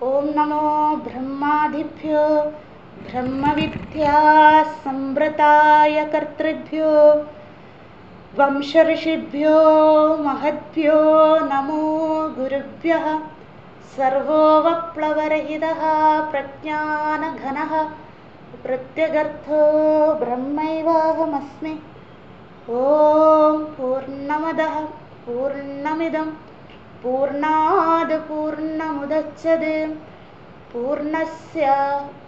ओम नमो ब्रह्मादिभ्यो ब्रह्मविद्या संवृताय कर्तृभ्यो वंशऋषिभ्यो महद्भ्यो नमो गुरुभ्यः। सर्वोपप्लवरहितः प्रज्ञानघनः प्रत्यगर्थो ब्रह्मैवाहमस्मि। ओम पूर्णमदः पूर्णमिदं पूर्णाद् पूर्णमुदच्यते पूर्णस्य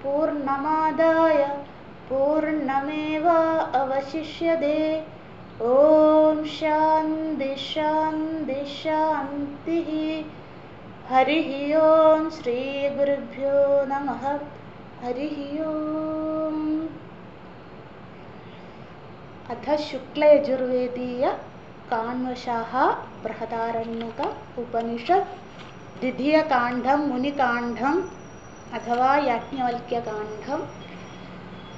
पूर्णमादाय पूर्णमेवावशिष्यते। ओम शान्ति शान्ति शान्तिः। हरिः ओम श्री गुरुभ्यो नमः। हरिः ओम। अथ शुक्लयजुर्वेदीय काण्वशाः बृहदारण्यक उपनिषत् द्वितीयकाण्डं मुनिकाण्डम् अथवा याज्ञवल्क्यकाण्डं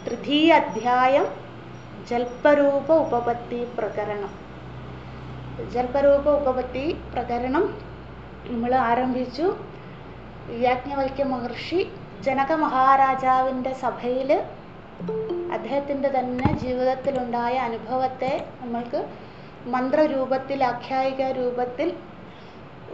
तृतीय अध्यायं जल्परूप उपपत्ति प्रकरणं। ജൽപരൂപ ഉപപത്തി പ്രകരണം നമ്മൾ ആരംഭിച്ചു. യാജ്ഞവൽക്യ മഹർഷി ജനക മഹാരാജാവിൻ്റെ സഭയിൽ അദ്ദേഹത്തിൻ്റെ തന്നെ ജീവിതത്തിലുണ്ടായ അനുഭവത്തെ നമ്മൾക്ക് മന്ത്രരൂപത്തിൽ ആഖ്യായിക രൂപത്തിൽ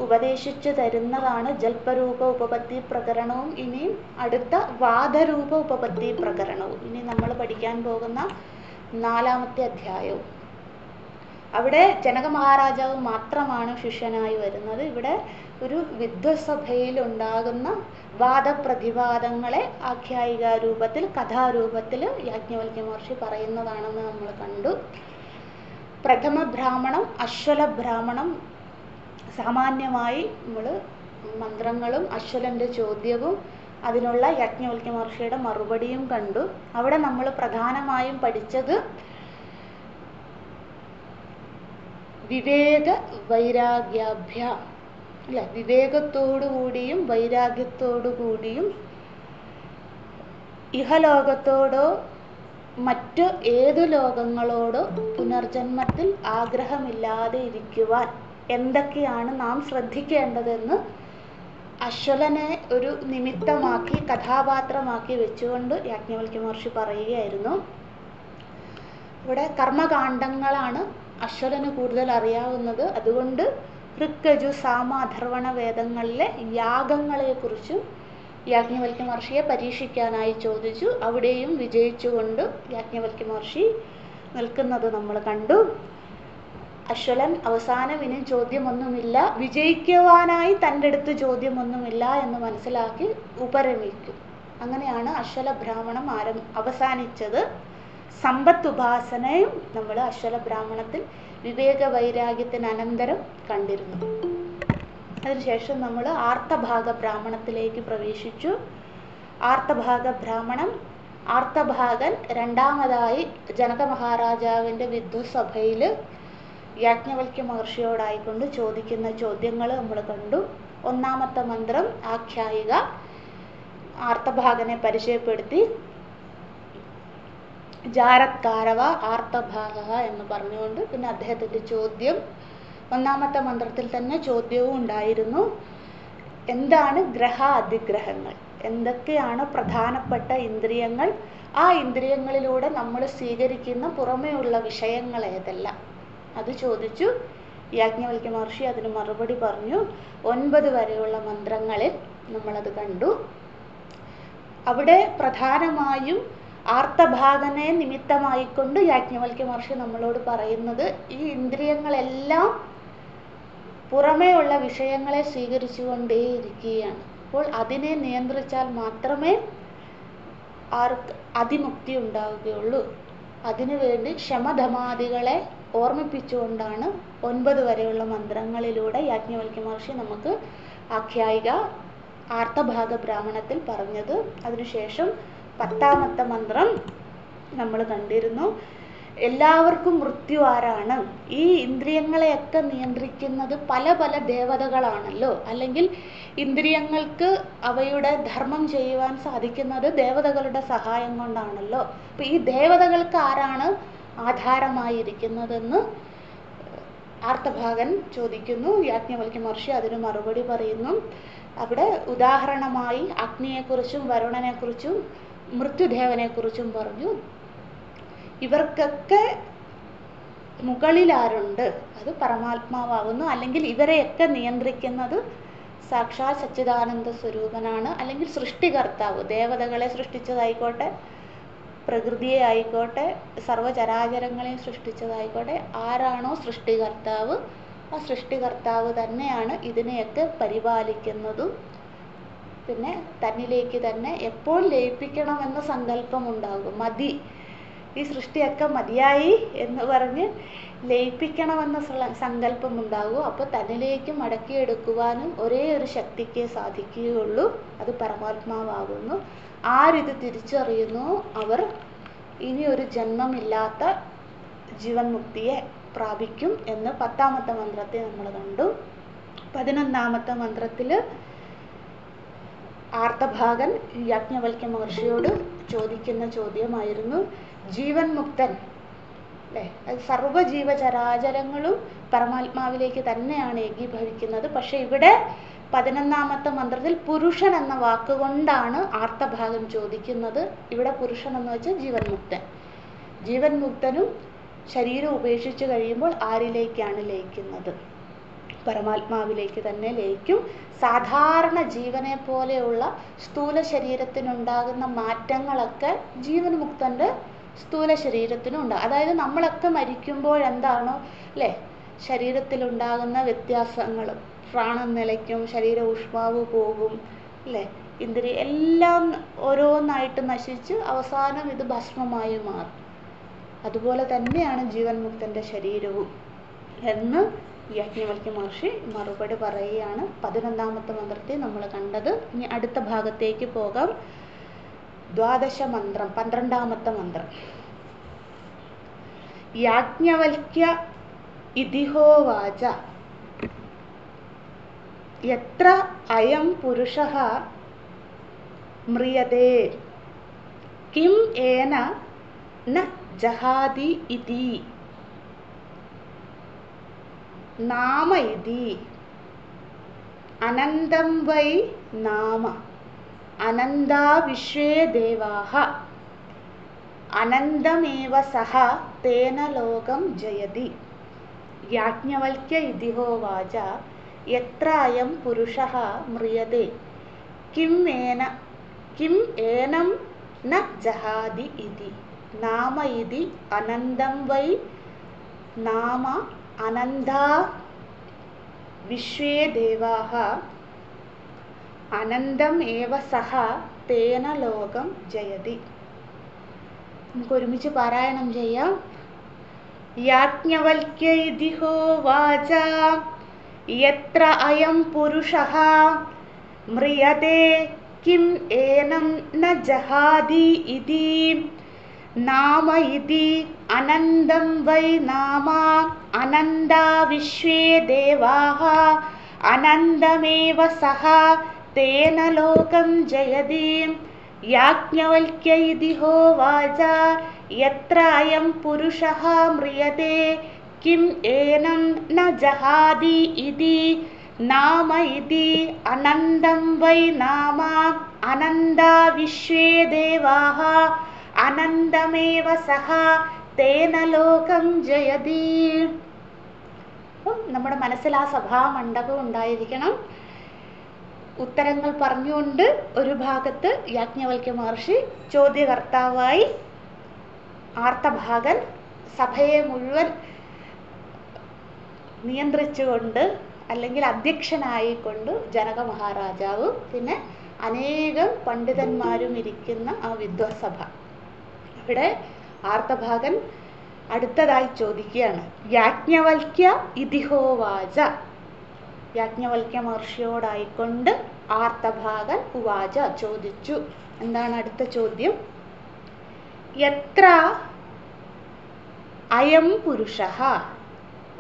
ഉപദേശിച്ചു തരുന്നതാണ് ജൽപരൂപ ഉപപത്തി പ്രകരണവും ഇനിയും അടുത്ത വാദരൂപ ഉപപത്തി പ്രകരണവും ഇനി നമ്മൾ പഠിക്കാൻ പോകുന്ന 4-ാമത്തെ അധ്യായവും. അവിടെ ജനക മഹാരാജാവ് മാത്രമാണ് ശിഷ്യനായി വരുന്നത്. ഇവിടെ ഒരു വിദ്വത്സഭയിൽ ഉണ്ടാകുന്ന വാദപ്രതിവാദങ്ങളെ ആഖ്യായിക രൂപത്തിൽ കഥാരൂപത്തിൽ യാജ്ഞവൽക്യ മഹർഷി പറയുന്നതാണെന്ന് നമ്മൾ കണ്ടു. പ്രഥമ ബ്രാഹ്മണം അശ്വല ബ്രാഹ്മണം സാമാന്യമായി നമ്മൾ മന്ത്രങ്ങളും അശ്വലൻ്റെ ചോദ്യവും അതിനുള്ള യാജ്ഞവൽക്യ മഹർഷിയുടെ മറുപടിയും കണ്ടു. അവിടെ നമ്മൾ പ്രധാനമായും പഠിച്ചത് വിവേക വൈരാഗ്യാഭ്യാം അല്ലെ, വിവേകത്തോടുകൂടിയും വൈരാഗ്യത്തോടുകൂടിയും ഇഹലോകത്തോടോ മറ്റു ഏതു ലോകങ്ങളോടോ പുനർജന്മത്തിൽ ആഗ്രഹമില്ലാതെ ഇരിക്കുവാൻ എന്തൊക്കെയാണ് നാം ശ്രദ്ധിക്കേണ്ടതെന്ന് അശ്വലനെ ഒരു നിമിത്തമാക്കി കഥാപാത്രമാക്കി വെച്ചുകൊണ്ട് യാജ്ഞവൽക്യ മഹർഷി പറയുകയായിരുന്നു. ഇവിടെ കർമ്മകാണ്ഡങ്ങളാണ് അശ്വലന് കൂടുതൽ അറിയാവുന്നത്. അതുകൊണ്ട് ഋഗ്യജു സാമ അഥർവണ വേദങ്ങളിലെ യാഗങ്ങളെക്കുറിച്ചും യാജ്ഞവൽക്യ മഹർഷിയെ പരീക്ഷിക്കാനായി ചോദിച്ചു. അവിടെയും വിജയിച്ചുകൊണ്ട് യാജ്ഞവൽക്യ മഹർഷി നിൽക്കുന്നത് നമ്മൾ കണ്ടു. അശ്വലൻ അവസാനം ഇനി ചോദ്യമൊന്നുമില്ല, വിജയിക്കുവാനായി തൻ്റെ അടുത്ത് ചോദ്യമൊന്നുമില്ല എന്ന് മനസ്സിലാക്കി ഉപരമിക്കും. അങ്ങനെയാണ് അശ്വല ബ്രാഹ്മണം അവസാനിച്ചത്. സമ്പത്ത് ഉപാസനയും നമ്മൾ അശ്വല ബ്രാഹ്മണത്തിൽ വിവേക വൈരാഗ്യത്തിന് അനന്തരം കണ്ടിരുന്നു. അതിനുശേഷം നമ്മൾ ആർത്തഭാഗ ബ്രാഹ്മണത്തിലേക്ക് പ്രവേശിച്ചു. ആർത്തഭാഗ ബ്രാഹ്മണം, ആർത്തഭാഗൻ രണ്ടാമതായി ജനക മഹാരാജാവിൻ്റെ വിദ്വത്സഭയിൽ യാജ്ഞവൽക്യ മഹർഷിയോടായിക്കൊണ്ട് ചോദിക്കുന്ന ചോദ്യങ്ങൾ നമ്മൾ കണ്ടു. 1-ാമത്തെ മന്ത്രം ആഖ്യായിക ആർത്തഭാഗനെ പരിചയപ്പെടുത്തി ജാരത്കാരവ ആർത്തഭാഗ എന്ന് പറഞ്ഞുകൊണ്ട് പിന്നെ അദ്ദേഹത്തിൻ്റെ ചോദ്യം 1-ാമത്തെ മന്ത്രത്തിൽ തന്നെ ചോദ്യവും ഉണ്ടായിരുന്നു. എന്താണ് ഗ്രഹ അതിഗ്രഹങ്ങൾ, എന്തൊക്കെയാണ് പ്രധാനപ്പെട്ട ഇന്ദ്രിയങ്ങൾ, ആ ഇന്ദ്രിയങ്ങളിലൂടെ നമ്മൾ സ്വീകരിക്കുന്ന പുറമേയുള്ള വിഷയങ്ങൾ ഏതെല്ലാം, അത് ചോദിച്ചു. യാജ്ഞവൽക്യ മഹർഷി അതിന് മറുപടി പറഞ്ഞു. 9 വരെയുള്ള മന്ത്രങ്ങളിൽ നമ്മളത് കണ്ടു. അവിടെ പ്രധാനമായും ആർത്തഭാഗനെ നിമിത്തമായിക്കൊണ്ട് യാജ്ഞവൽക്യ മഹർഷി നമ്മളോട് പറയുന്നത് ഈ ഇന്ദ്രിയങ്ങളെല്ലാം പുറമേയുള്ള വിഷയങ്ങളെ സ്വീകരിച്ചുകൊണ്ടേയിരിക്കുകയാണ്. അപ്പോൾ അതിനെ നിയന്ത്രിച്ചാൽ മാത്രമേ അതിമുക്തി ഉണ്ടാവുകയുള്ളൂ. അതിനുവേണ്ടി ശമധമാദികളെ ഓർമ്മിപ്പിച്ചുകൊണ്ടാണ് 9 വരെയുള്ള മന്ത്രങ്ങളിലൂടെ യാജ്ഞവൽക്യ മഹർഷി നമുക്ക് ആഖ്യായിക ആർത്തഭാഗ ബ്രാഹ്മണത്തിൽ പറഞ്ഞത്. അതിനുശേഷം 10-ാമത്തെ മന്ത്രം നമ്മൾ കണ്ടിരുന്നു. എല്ലാവർക്കും മൃത്യു ആരാണ്? ഈ ഇന്ദ്രിയങ്ങളെയൊക്കെ നിയന്ത്രിക്കുന്നത് പല പല ദേവതകളാണല്ലോ, അല്ലെങ്കിൽ ഇന്ദ്രിയങ്ങൾക്ക് അവയുടെ ധർമ്മം ചെയ്യുവാൻ സാധിക്കുന്നത് ദേവതകളുടെ സഹായം കൊണ്ടാണല്ലോ. അപ്പം ഈ ദേവതകൾക്ക് ആരാണ് ആധാരമായിരിക്കുന്നതെന്ന് ആർത്തഭാഗൻ ചോദിക്കുന്നു. യാജ്ഞവൽക്യ മഹർഷി അതിന് മറുപടി പറയുന്നു. അവിടെ ഉദാഹരണമായി അഗ്നിയെക്കുറിച്ചും വരുണനെക്കുറിച്ചും മൃത്യുദേവനെക്കുറിച്ചും പറഞ്ഞു. ഇവർക്കൊക്കെ മുകളിൽ ആരുണ്ട്? അത് പരമാത്മാവാകുന്നു. അല്ലെങ്കിൽ ഇവരെയൊക്കെ നിയന്ത്രിക്കുന്നത് സാക്ഷാൽ സച്ചിദാനന്ദ സ്വരൂപനാണ്. അല്ലെങ്കിൽ സൃഷ്ടികർത്താവ്, ദേവതകളെ സൃഷ്ടിച്ചതായിക്കോട്ടെ, പ്രകൃതിയെ ആയിക്കോട്ടെ, സർവചരാചരങ്ങളെ സൃഷ്ടിച്ചതായിക്കോട്ടെ, ആരാണോ സൃഷ്ടികർത്താവ്, ആ സൃഷ്ടികർത്താവ് തന്നെയാണ് ഇതിനെയൊക്കെ പരിപാലിക്കുന്നതും. പിന്നെ തന്നിലേക്ക് തന്നെ എപ്പോൾ ലയിപ്പിക്കണമെന്ന സങ്കല്പമുണ്ടാകും. മതി, ഈ സൃഷ്ടിയൊക്കെ മതിയായി എന്ന് പറഞ്ഞ് ലയിപ്പിക്കണമെന്ന സങ്കല്പമുണ്ടാകും. അപ്പോൾ തന്നിലേക്ക് മടക്കിയെടുക്കുവാനും ഒരേ ഒരു ശക്തിക്കേ സാധിക്കുകയുള്ളൂ, അത് പരമാത്മാവാകുന്നു. ആരിത് തിരിച്ചറിയുന്നു അവർ ഇനി ഒരു ജന്മമില്ലാത്ത ജീവൻ മുക്തിയെ പ്രാപിക്കും എന്ന് 10ാമത്തെ മന്ത്രത്തെ നമ്മൾ കണ്ടു. 11ാമത്തെ മന്ത്രത്തിൽ ആർത്തഭാഗൻ യാജ്ഞവൽക്യ മഹർഷിയോട് ചോദിക്കുന്ന ചോദ്യമായിരുന്നു, ജീവൻ മുക്തൻ അല്ലേ, അത് സർവ്വജീവചരാചരങ്ങളും പരമാത്മാവിലേക്ക് തന്നെയാണ് ഏകീഭവിക്കുന്നത്. പക്ഷെ ഇവിടെ 11ാമത്തെ മന്ത്രത്തിൽ പുരുഷൻ എന്ന വാക്കുകൊണ്ടാണ് ആർത്തഭാഗൻ ചോദിക്കുന്നത്. ഇവിടെ പുരുഷൻ എന്ന് വെച്ചാൽ ജീവൻ മുക്തൻ. ജീവൻ മുക്തനും ശരീരം ഉപേക്ഷിച്ച് കഴിയുമ്പോൾ ആരിലേക്കാണ് ലയിക്കുന്നത്? പരമാത്മാവിലേക്ക് തന്നെ ലയിക്കും. സാധാരണ ജീവനെ പോലെയുള്ള സ്ഥൂല ശരീരത്തിനുണ്ടാകുന്ന മാറ്റങ്ങളൊക്കെ ജീവൻ മുക്തന്റെ സ്ഥൂല ശരീരത്തിനുണ്ടാകും. അതായത് നമ്മളൊക്കെ മരിക്കുമ്പോൾ എന്താണോ അല്ലേ ശരീരത്തിലുണ്ടാകുന്ന വ്യത്യാസങ്ങൾ, പ്രാണൻ നിലയ്ക്കും, ശരീര ഊഷ്മാവ് പോകും അല്ലേ, ഇന്ദ്രിയ എല്ലാം ഓരോന്നായിട്ട് നശിച്ച് അവസാനം ഇത് ഭസ്മമായി മാറും. അതുപോലെ തന്നെയാണ് ജീവൻ മുക്തന്റെ ശരീരവും എന്ന് യാജ്ഞവൽക്യ മഹർഷി മറുപടി പറയുകയാണ്. 11ാമത്തെ മന്ത്രത്തെ നമ്മൾ കണ്ടത്. ഇനി അടുത്ത ഭാഗത്തേക്ക് പോകാം. 12 മന്ത്രം, 12ാമത്തെ മന്ത്രം. യാജ്ഞവൽക്യ ഇതിഹോവാച യത്ര അയം പുരുഷഃ മ്രിയതേ കിം ഏന ന ജഹാതി ഇതി നാമ ഇതി അനന്തം വൈ നാമ അനന്താ വിശ്വേ ദേവാഃ അനന്തമേവ സഹ തേന ലോകം ജയതി. യാജ്ഞവൽക്യ ഇതിഹോവാച യത്ര അയം പുരുഷഃ മ്രിയതേ കിം ഏനം ന ജഹാതി ഇതി നാമ ഇതി അനന്തം വൈ നാമ അനന്താ വിശ്വേ ദേവാഃ അനന്തം ഏവ സഹ തേന ലോകം ജയതി. നമുക്ക് ഒരുമിച്ച് പാരായണം ചെയ്യാം. യാജ്ഞവൽക്യ ഇതിഹോവാച യത്ര അയം പുരുഷഃ മ്രിയതേ കിം ഏനം ന ജഹാതി ഇതി നാമ ഇതി അനന്തം വൈ നാമ അനന്താ വിശ്വേ ദേവാഃ അനന്തമേവ സഹ തേന ലോകം ജയതി. യാജ്ഞവൽക്യ ഇതിഹോവാച യത്ര അയം പുരുഷഃ മ്രിയതേ കിം ഏനം ന ജഹാതി ഇതി നാമ ഇതി അനന്തം വൈ നാമ അനന്താ വിശ്വേ ദേവാഃ അനന്തമേവ സഹ തേന ലോകം ജയതി. നമ്മുടെ മനസ്സിൽ ആ സഭാമണ്ഡപം ഉണ്ടായിരിക്കണം. ഉത്തരങ്ങൾ പറഞ്ഞുകൊണ്ട് ഒരു ഭാഗത്ത് യാജ്ഞവൽക്യ മഹർഷി ചോദ്യകർത്താവായി, ആർത്തഭാഗൻ സഭയെ മുഴുവൻ നിയന്ത്രിച്ചുകൊണ്ട് അല്ലെങ്കിൽ അധ്യക്ഷനായിക്കൊണ്ട് ജനക മഹാരാജാവ്, പിന്നെ അനേകം പണ്ഡിതന്മാരും ഇരിക്കുന്ന ആ വിദ്വത്സഭ. ഇവിടെ ആർത്തഭാഗൻ അടുത്തതായി ചോദിക്കുകയാണ്, യാജ്ഞവൽക്യ ഇതിഹോവാച. യാജ്ഞവൽക്യ മഹർഷിയോടായിക്കൊണ്ട് ആർത്തഭാഗൻ ഉവാച ചോദിച്ചു. എന്താണ് അടുത്ത ചോദ്യം? എത്ര അയം പുരുഷഃ.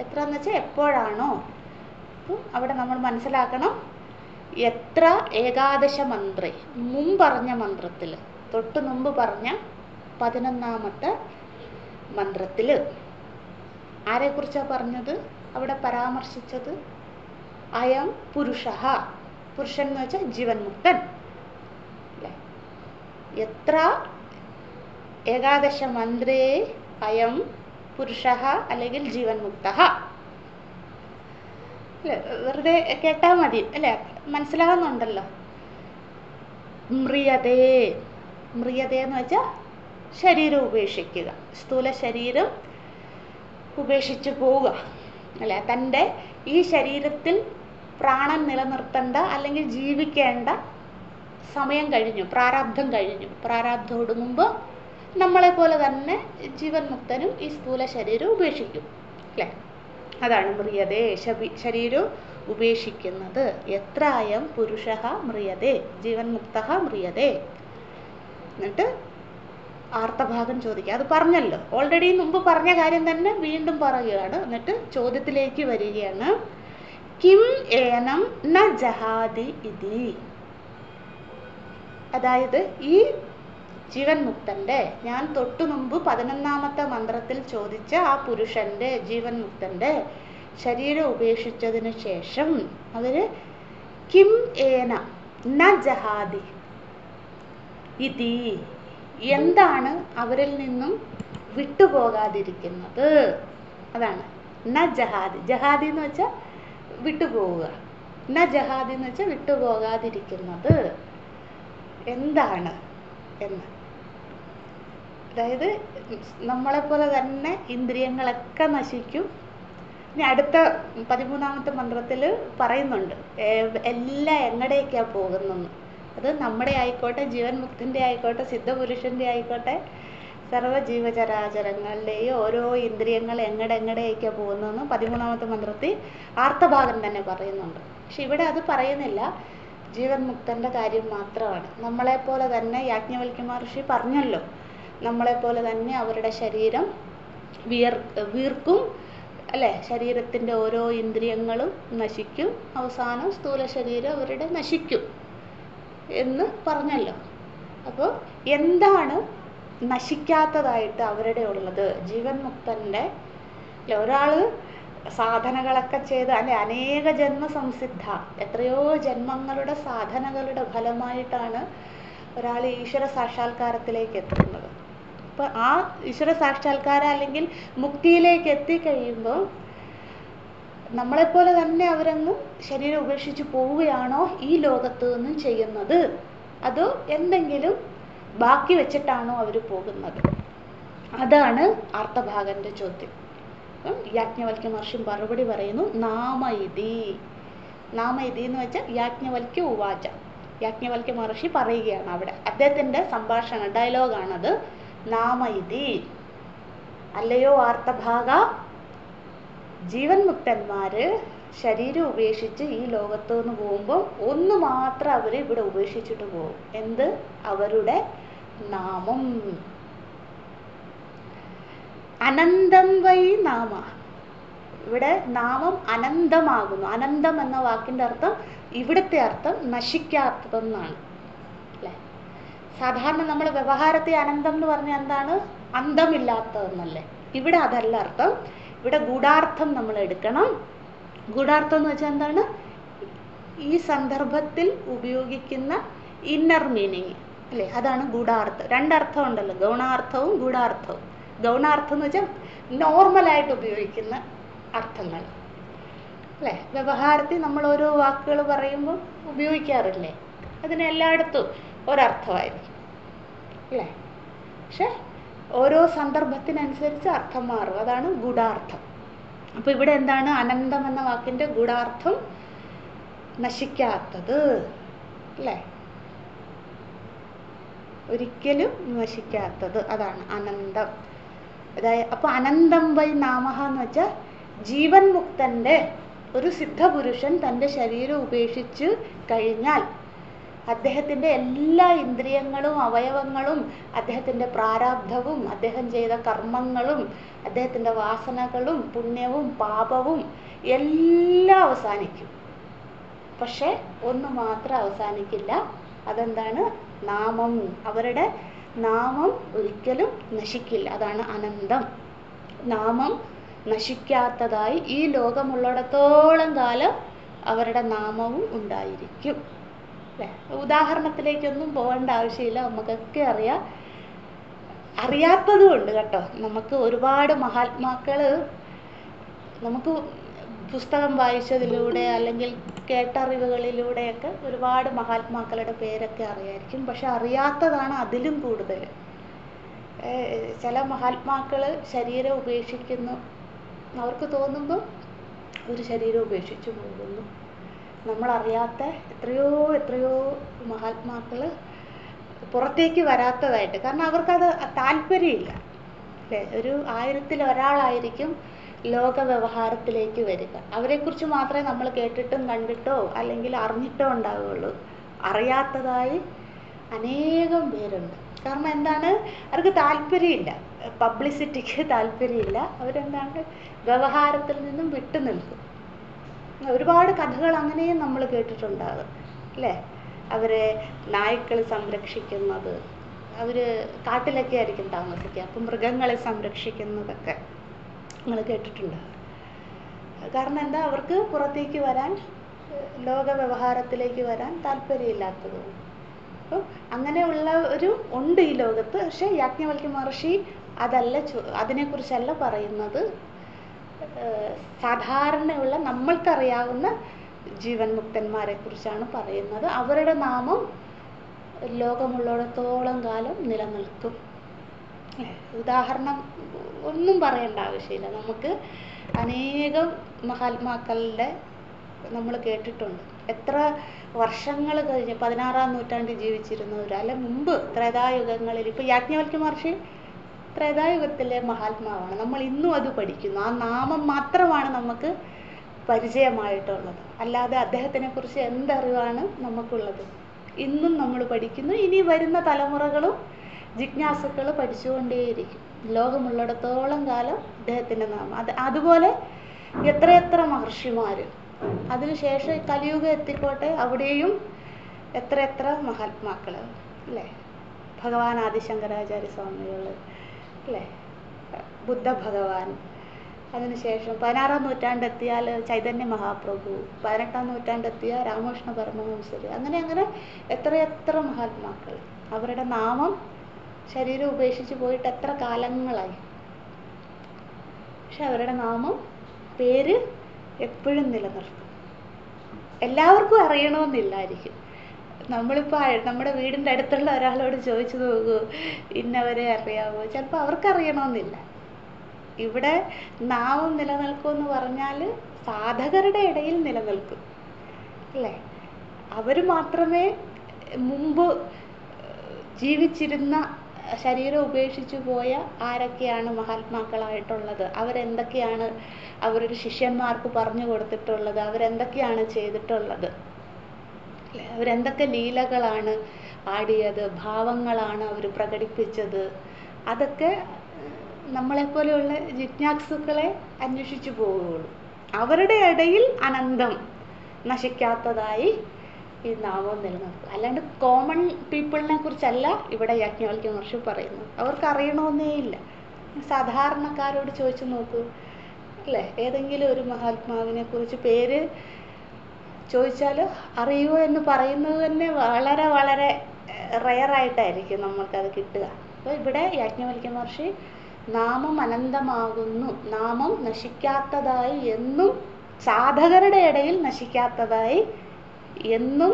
എത്ര എന്ന് വെച്ചാൽ എപ്പോഴാണോ. അവിടെ നമ്മൾ മനസ്സിലാക്കണം, എത്ര ഏകാദശ മന്ത്രേ, മുമ്പറഞ്ഞ മന്ത്രത്തിൽ, തൊട്ട് മുമ്പ് പറഞ്ഞ 11ാമത്തെ മന്ത്രത്തിൽ ആരെക്കുറിച്ചാണ് പറഞ്ഞത്? അവിടെ പരാമർശിച്ചത് അയം പുരുഷ. പുരുഷൻ എന്ന് വെച്ചാൽ ജീവൻ മുക്തൻ അല്ലേ. എത്ര ഏകാദശ മന്ത്രേ അയം പുരുഷ അല്ലെങ്കിൽ ജീവൻ മുക്ത അല്ലേ. വെറുതെ കേട്ടാൽ മതി അല്ലേ, മനസ്സിലാകുന്നുണ്ടല്ലോ. മ്രിയതേ, മ്രിയതേ എന്ന് വെച്ചാൽ ശരീരം ഉപേക്ഷിക്കുക, സ്ഥൂല ശരീരം ഉപേക്ഷിച്ച് പോവുക അല്ലേ. തൻ്റെ ഈ ശരീരത്തിൽ പ്രാണൻ നിലനിർത്തേണ്ട അല്ലെങ്കിൽ ജീവിക്കേണ്ട സമയം കഴിഞ്ഞു, പ്രാരാബ്ധം കഴിഞ്ഞു. പ്രാരാബ്ധം ഒടുങ്ങുമ്പോൾ നമ്മളെപ്പോലെ തന്നെ ജീവൻ മുക്തനും ഈ സ്ഥൂല ശരീരം ഉപേക്ഷിക്കും അല്ലേ. അതാണ് മ്രിയതേ, ശരീരം ഉപേക്ഷിക്കുന്നത്. എത്ര അയം പുരുഷ മ്രിയതേ, ജീവൻ മുക്ത മ്രിയതേ. എന്നിട്ട് ആർത്തഭാഗം ചോദിക്കുക. അത് പറഞ്ഞല്ലോ, ഓൾറെഡി മുമ്പ് പറഞ്ഞ കാര്യം തന്നെ വീണ്ടും പറയുകയാണ്. എന്നിട്ട് ചോദ്യത്തിലേക്ക് വരികയാണ്. കിം ഏനം ന ജഹാദി ഇതി. അതായത് ഈ ജീവൻ മുക്തന്റെ, ഞാൻ തൊട്ടു മുമ്പ് 11ാമത്തെ മന്ത്രത്തിൽ ചോദിച്ച ആ പുരുഷന്റെ, ജീവൻ മുക്തന്റെ ശരീരം ഉപേക്ഷിച്ചതിന് ശേഷം അവര് കിം ഏന ന ജഹാദി ഇതി, എന്താണ് അവരിൽ നിന്നും വിട്ടുപോകാതിരിക്കുന്നത്. അതാണ് ന ജഹാദി. ജഹാദി എന്ന് വെച്ചാൽ വിട്ടുപോവുക. ന ജഹാദി എന്ന് വെച്ചാൽ വിട്ടുപോകാതിരിക്കുന്നത് എന്താണ് എന്ന്. അതായത് നമ്മളെപ്പോലെ തന്നെ ഇന്ദ്രിയങ്ങളൊക്കെ നശിക്കും. ഇനി അടുത്ത 13ാമത്തെ മന്ത്രത്തിൽ പറയുന്നുണ്ട് എല്ലാം എങ്ങടേക്കാണ് പോകുന്നെന്ന്. അത് നമ്മുടെ ആയിക്കോട്ടെ, ജീവൻ മുക്തിൻ്റെ ആയിക്കോട്ടെ, സിദ്ധപുരുഷൻ്റെ ആയിക്കോട്ടെ, സർവ്വ ജീവചരാചരങ്ങളുടെയും ഓരോ ഇന്ദ്രിയങ്ങൾ എങ്ങടേക്കാണ് പോകുന്നതെന്ന് 13ാമത്തെ മന്ത്രത്തിൽ ആർത്തഭാഗം തന്നെ പറയുന്നുണ്ട്. പക്ഷെ ഇവിടെ അത് പറയുന്നില്ല, ജീവൻ മുക്തൻ്റെ കാര്യം മാത്രമാണ്. നമ്മളെപ്പോലെ തന്നെ യാജ്ഞവൽക്യ മഹർഷി പറഞ്ഞല്ലോ, നമ്മളെപ്പോലെ തന്നെ അവരുടെ ശരീരം വീർക്കും അല്ലേ. ശരീരത്തിൻ്റെ ഓരോ ഇന്ദ്രിയങ്ങളും നശിക്കും, അവസാനം സ്ഥൂല ശരീരം അവരുടെ നശിക്കും എന്ന് പറഞ്ഞല്ലോ. അപ്പോൾ എന്താണ് നശിക്കാത്തതായിട്ട് അവരുടെ ഉള്ളത്? ജീവൻ മുക്തൻ്റെ ഒരാൾ സാധനകളൊക്കെ ചെയ്ത് അല്ലെ, അനേക ജന്മ സംസിദ്ധ, എത്രയോ ജന്മങ്ങളുടെ സാധനകളുടെ ഫലമായിട്ടാണ് ഒരാൾ ഈശ്വര സാക്ഷാത്കാരത്തിലേക്ക് എത്തുന്നത്. അപ്പോൾ ആ ഈശ്വര സാക്ഷാത്കാരം അല്ലെങ്കിൽ മുക്തിയിലേക്ക് എത്തിക്കഴിയുമ്പോൾ നമ്മളെപ്പോലെ തന്നെ അവരങ്ങ് ശരീരം ഉപേക്ഷിച്ച് പോവുകയാണോ ഈ ലോകത്ത് നിന്നും ചെയ്യുന്നത്, അതോ എന്തെങ്കിലും ബാക്കി വെച്ചിട്ടാണോ അവർ പോകുന്നത്? അതാണ് ആർത്തഭാഗന്റെ ചോദ്യം. യാജ്ഞവൽക്യ മഹർഷി മറുപടി പറയുന്നു, നാമ ഇതി. നാമ ഇതി എന്ന് വെച്ചാൽ യാജ്ഞവൽക്യ ഉവാച. യാജ്ഞവൽക്യ മഹർഷി പറയുകയാണ്, അവിടെ അദ്ദേഹത്തിൻ്റെ സംഭാഷണ ഡയലോഗാണത്. നാമ ഇതി, അല്ലയോ ആർത്തഭാഗ, ജീവൻ മുക്തന്മാര് ശരീരം ഉപേക്ഷിച്ച് ഈ ലോകത്തു നിന്ന് പോകുമ്പോൾ ഒന്ന് മാത്രം അവർ ഇവിടെ ഉപേക്ഷിച്ചിട്ട് പോകും. എന്ത്? അവരുടെ നാമം. അനന്തം വൈ നാമ. ഇവിടെ നാമം അനന്തമാകുന്നു. അനന്തം എന്ന വാക്കിൻ്റെ അർത്ഥം, ഇവിടുത്തെ അർത്ഥം നശിക്കാത്തതെന്നാണ് അല്ലേ. സാധാരണ നമ്മൾ വ്യവഹാരത്തെ അനന്തം എന്ന് പറഞ്ഞാൽ എന്താണ്? അന്തമില്ലാത്തതെന്നല്ലേ. ഇവിടെ അതല്ല അർത്ഥം. ഇവിടെ ഗൂഢാർത്ഥം നമ്മൾ എടുക്കണം. ഗൂഢാർത്ഥം എന്ന് വെച്ചാൽ എന്താണ്? ഈ സന്ദർഭത്തിൽ ഉപയോഗിക്കുന്ന ഇന്നർ മീനിങ് അല്ലേ, അതാണ് ഗൂഢാർത്ഥം. രണ്ടർത്ഥം ഉണ്ടല്ലോ, ഗൗണാർത്ഥവും ഗൂഢാർത്ഥവും. ഗൗണാർത്ഥം എന്ന് വെച്ചാൽ നോർമലായിട്ട് ഉപയോഗിക്കുന്ന അർത്ഥങ്ങൾ അല്ലേ. വ്യവഹാരത്തിൽ നമ്മൾ ഓരോ വാക്കുകൾ പറയുമ്പോൾ ഉപയോഗിക്കാറില്ലേ, അതിന് എല്ലായിടത്തും ഒരർത്ഥമായിരിക്കും അല്ലേ. പക്ഷെ ഓരോ സന്ദർഭത്തിനനുസരിച്ച് അർത്ഥം മാറും, അതാണ് ഗൂഢാർത്ഥം. അപ്പോൾ ഇവിടെ എന്താണ്? അനന്തം എന്ന വാക്കിൻ്റെ ഗൂഢാർത്ഥം നശിക്കാത്തത് അല്ലേ, ഒരിക്കലും നശിക്കാത്തത്, അതാണ് അനന്തം. അതായത് അപ്പോൾ അനന്തം വൈ നാമഹ എന്ന് വെച്ചാൽ ജീവൻ മുക്തൻ്റെ ഒരു സിദ്ധപുരുഷൻ തൻ്റെ ശരീരം ഉപേക്ഷിച്ച് കഴിഞ്ഞാൽ അദ്ദേഹത്തിൻ്റെ എല്ലാ ഇന്ദ്രിയങ്ങളും അവയവങ്ങളും അദ്ദേഹത്തിൻ്റെ പ്രാരാബ്ധവും അദ്ദേഹം ചെയ്ത കർമ്മങ്ങളും അദ്ദേഹത്തിൻ്റെ വാസനകളും പുണ്യവും പാപവും എല്ലാം അവസാനിക്കും. പക്ഷെ ഒന്ന് മാത്രം അവസാനിക്കില്ല, അതെന്താണ്? നാമം. അവരുടെ നാമം ഒരിക്കലും നശിക്കില്ല, അതാണ് അനന്തം. നാമം നശിക്കാത്തതായി ഈ ലോകമുള്ളിടത്തോളം കാലം അവരുടെ നാമവും ഉണ്ടായിരിക്കും. അല്ലേ? ഉദാഹരണത്തിലേക്കൊന്നും പോകേണ്ട ആവശ്യമില്ല, നമുക്കൊക്കെ അറിയാം. അറിയാത്തതും ഉണ്ട് കേട്ടോ. നമുക്ക് ഒരുപാട് മഹാത്മാക്കൾ നമുക്ക് പുസ്തകം വായിച്ചതിലൂടെ അല്ലെങ്കിൽ കേട്ടറിവുകളിലൂടെയൊക്കെ ഒരുപാട് മഹാത്മാക്കളുടെ പേരൊക്കെ അറിയായിരിക്കും. പക്ഷെ അറിയാത്തതാണ് അതിലും കൂടുതൽ. ചില മഹാത്മാക്കൾ ശരീരം ഉപേക്ഷിക്കുന്നു, അവർക്ക് തോന്നുമ്പോൾ ഒരു ശരീരം ഉപേക്ഷിച്ചു പോകുന്നു. നമ്മളറിയാത്ത എത്രയോ മഹാത്മാക്കൾ പുറത്തേക്ക് വരാത്തതായിട്ട്, കാരണം അവർക്കത് താല്പര്യമില്ല. അല്ലേ? ഒരു 1000-ൽ ഒരാളായിരിക്കും ലോക വ്യവഹാരത്തിലേക്ക് വരിക. അവരെക്കുറിച്ച് മാത്രമേ നമ്മൾ കേട്ടിട്ടും കണ്ടിട്ടോ അല്ലെങ്കിൽ അറിഞ്ഞിട്ടോ ഉണ്ടാവുകയുള്ളൂ. അറിയാത്തതായി അനേകം പേരുണ്ട്. കാരണം എന്താണ്? അവർക്ക് താല്പര്യമില്ല, പബ്ലിസിറ്റിക്ക് താല്പര്യമില്ല. അവരെന്താണ്? വ്യവഹാരത്തിൽ നിന്നും വിട്ടു നിൽക്കും. ഒരുപാട് കഥകൾ അങ്ങനെയും നമ്മൾ കേട്ടിട്ടുണ്ടാകും. അല്ലേ? അവരെ നായ്ക്കൾ സംരക്ഷിക്കുന്നത്, അവർ കാട്ടിലൊക്കെ ആയിരിക്കും താമസിക്കുക, അപ്പം മൃഗങ്ങളെ സംരക്ഷിക്കുന്നതൊക്കെ നിങ്ങൾ കേട്ടിട്ടുണ്ടാകും. കാരണം എന്താ? അവർക്ക് പുറത്തേക്ക് വരാൻ, ലോക വ്യവഹാരത്തിലേക്ക് വരാൻ താല്പര്യമില്ലാത്തതുകൊണ്ട്. അപ്പം അങ്ങനെയുള്ള ഉണ്ട് ഈ ലോകത്ത്. പക്ഷെ യാജ്ഞവൽക്യ മഹർഷി അതിനെക്കുറിച്ചല്ല പറയുന്നത്. സാധാരണയുള്ള നമ്മൾക്കറിയാവുന്ന ജീവൻ മുക്തന്മാരെ കുറിച്ചാണ് പറയുന്നത്. അവരുടെ നാമം ലോകമുള്ളിടത്തോളം കാലം നിലനിൽക്കും. ഉദാഹരണം ഒന്നും പറയേണ്ട ആവശ്യമില്ല. നമുക്ക് അനേകം മഹാത്മാക്കളുടെ നമ്മൾ കേട്ടിട്ടുണ്ട്. എത്ര വർഷങ്ങൾ കഴിഞ്ഞ് 16-ാം നൂറ്റാണ്ടിൽ ജീവിച്ചിരുന്നവർ, അല്ല മുമ്പ് ത്രേതായുഗങ്ങളിൽ. ഇപ്പോൾ യാജ്ഞവൽക്യ മഹർഷി ത്രേതായുഗത്തിലെ മഹാത്മാവാണ്. നമ്മൾ ഇന്നും അത് പഠിക്കുന്നു. ആ നാമം മാത്രമാണ് നമുക്ക് പരിചയമായിട്ടുള്ളത്. അല്ലാതെ അദ്ദേഹത്തിനെ കുറിച്ച് എന്തറിവാണ് നമുക്കുള്ളത്? ഇന്നും നമ്മൾ പഠിക്കുന്നു. ഇനി വരുന്ന തലമുറകളും ജിജ്ഞാസുക്കൾ പഠിച്ചുകൊണ്ടേയിരിക്കും. ലോകമുള്ളിടത്തോളം കാലം അദ്ദേഹത്തിൻ്റെ നാമം. അതുപോലെ എത്രയെത്ര മഹർഷിമാർ, അതിനുശേഷം കലിയുഗം എത്തിക്കോട്ടെ, അവിടെയും എത്രയെത്ര മഹാത്മാക്കൾ. അല്ലേ? ഭഗവാൻ ആദിശങ്കരാചാര്യ സ്വാമികൾ, അല്ലേ? ബുദ്ധ ഭഗവാൻ. അതിനുശേഷം 16-ാം നൂറ്റാണ്ടെത്തിയാൽ ചൈതന്യ മഹാപ്രഭു, 18-ാം നൂറ്റാണ്ടെത്തിയ രാമകൃഷ്ണ പരമഹംസർ, അങ്ങനെ എത്രയെത്ര മഹാത്മാക്കൾ. അവരുടെ നാമം ശരീരം ഉപേക്ഷിച്ച് പോയിട്ട് എത്ര കാലങ്ങളായി. പക്ഷെ അവരുടെ നാമം, പേര് എപ്പോഴും നിലനിർത്തും. എല്ലാവർക്കും അറിയണമെന്നില്ലായിരിക്കും. നമ്മളിപ്പോൾ നമ്മുടെ വീടിൻ്റെ അടുത്തുള്ള ഒരാളോട് ചോദിച്ചു നോക്കൂ, ഇന്നവരെ അറിയാമോ? ചിലപ്പോൾ അവർക്കറിയണമെന്നില്ല. ഇവിടെ നാമം നിലനിൽക്കുമെന്ന് പറഞ്ഞാൽ സാധകരുടെ ഇടയിൽ നിലനിൽക്കും. അല്ലേ? അവർ മാത്രമേ മുമ്പ് ജീവിച്ചിരുന്ന, ശരീരം ഉപേക്ഷിച്ചു പോയ ആരൊക്കെയാണ് മഹാത്മാക്കളായിട്ടുള്ളത്, അവരെന്തൊക്കെയാണ് അവരുടെ ശിഷ്യന്മാർക്ക് പറഞ്ഞു കൊടുത്തിട്ടുള്ളത്, അവരെന്തൊക്കെയാണ് ചെയ്തിട്ടുള്ളത്, അവരെന്തൊക്കെ ലീലകളാണ് ആടിയത്, ഭാവങ്ങളാണ് അവർ പ്രകടിപ്പിച്ചത്, അതൊക്കെ നമ്മളെപ്പോലെയുള്ള ജിജ്ഞാസുക്കളെ അന്വേഷിച്ചു പോവുകയുള്ളൂ. അവരുടെ ഇടയിൽ അനന്തം നശിക്കാത്തതായി ഈ നാമം നിലനിൽക്കും. അല്ലാണ്ട് കോമൺ പീപ്പിളിനെ കുറിച്ചല്ല ഇവിടെ യാജ്ഞവൽക്യ മഹർഷി പറയുന്നത്. അവർക്ക് അറിയണമെന്നേ ഇല്ല. സാധാരണക്കാരോട് ചോദിച്ചു നോക്കൂ, അല്ലേ? ഏതെങ്കിലും ഒരു മഹാത്മാവിനെ കുറിച്ച് പേര് ചോദിച്ചാൽ അറിയുമോ എന്ന് പറയുന്നത് തന്നെ വളരെ വളരെ റെയറായിട്ടായിരിക്കും നമ്മൾക്കത് കിട്ടുക. അപ്പോൾ ഇവിടെ യാജ്ഞവൽക്യ മഹർഷി നാമം അനന്തമാകുന്നു, നാമം നശിക്കാത്തതായി എന്നും, സാധകരുടെ ഇടയിൽ നശിക്കാത്തതായി എന്നും,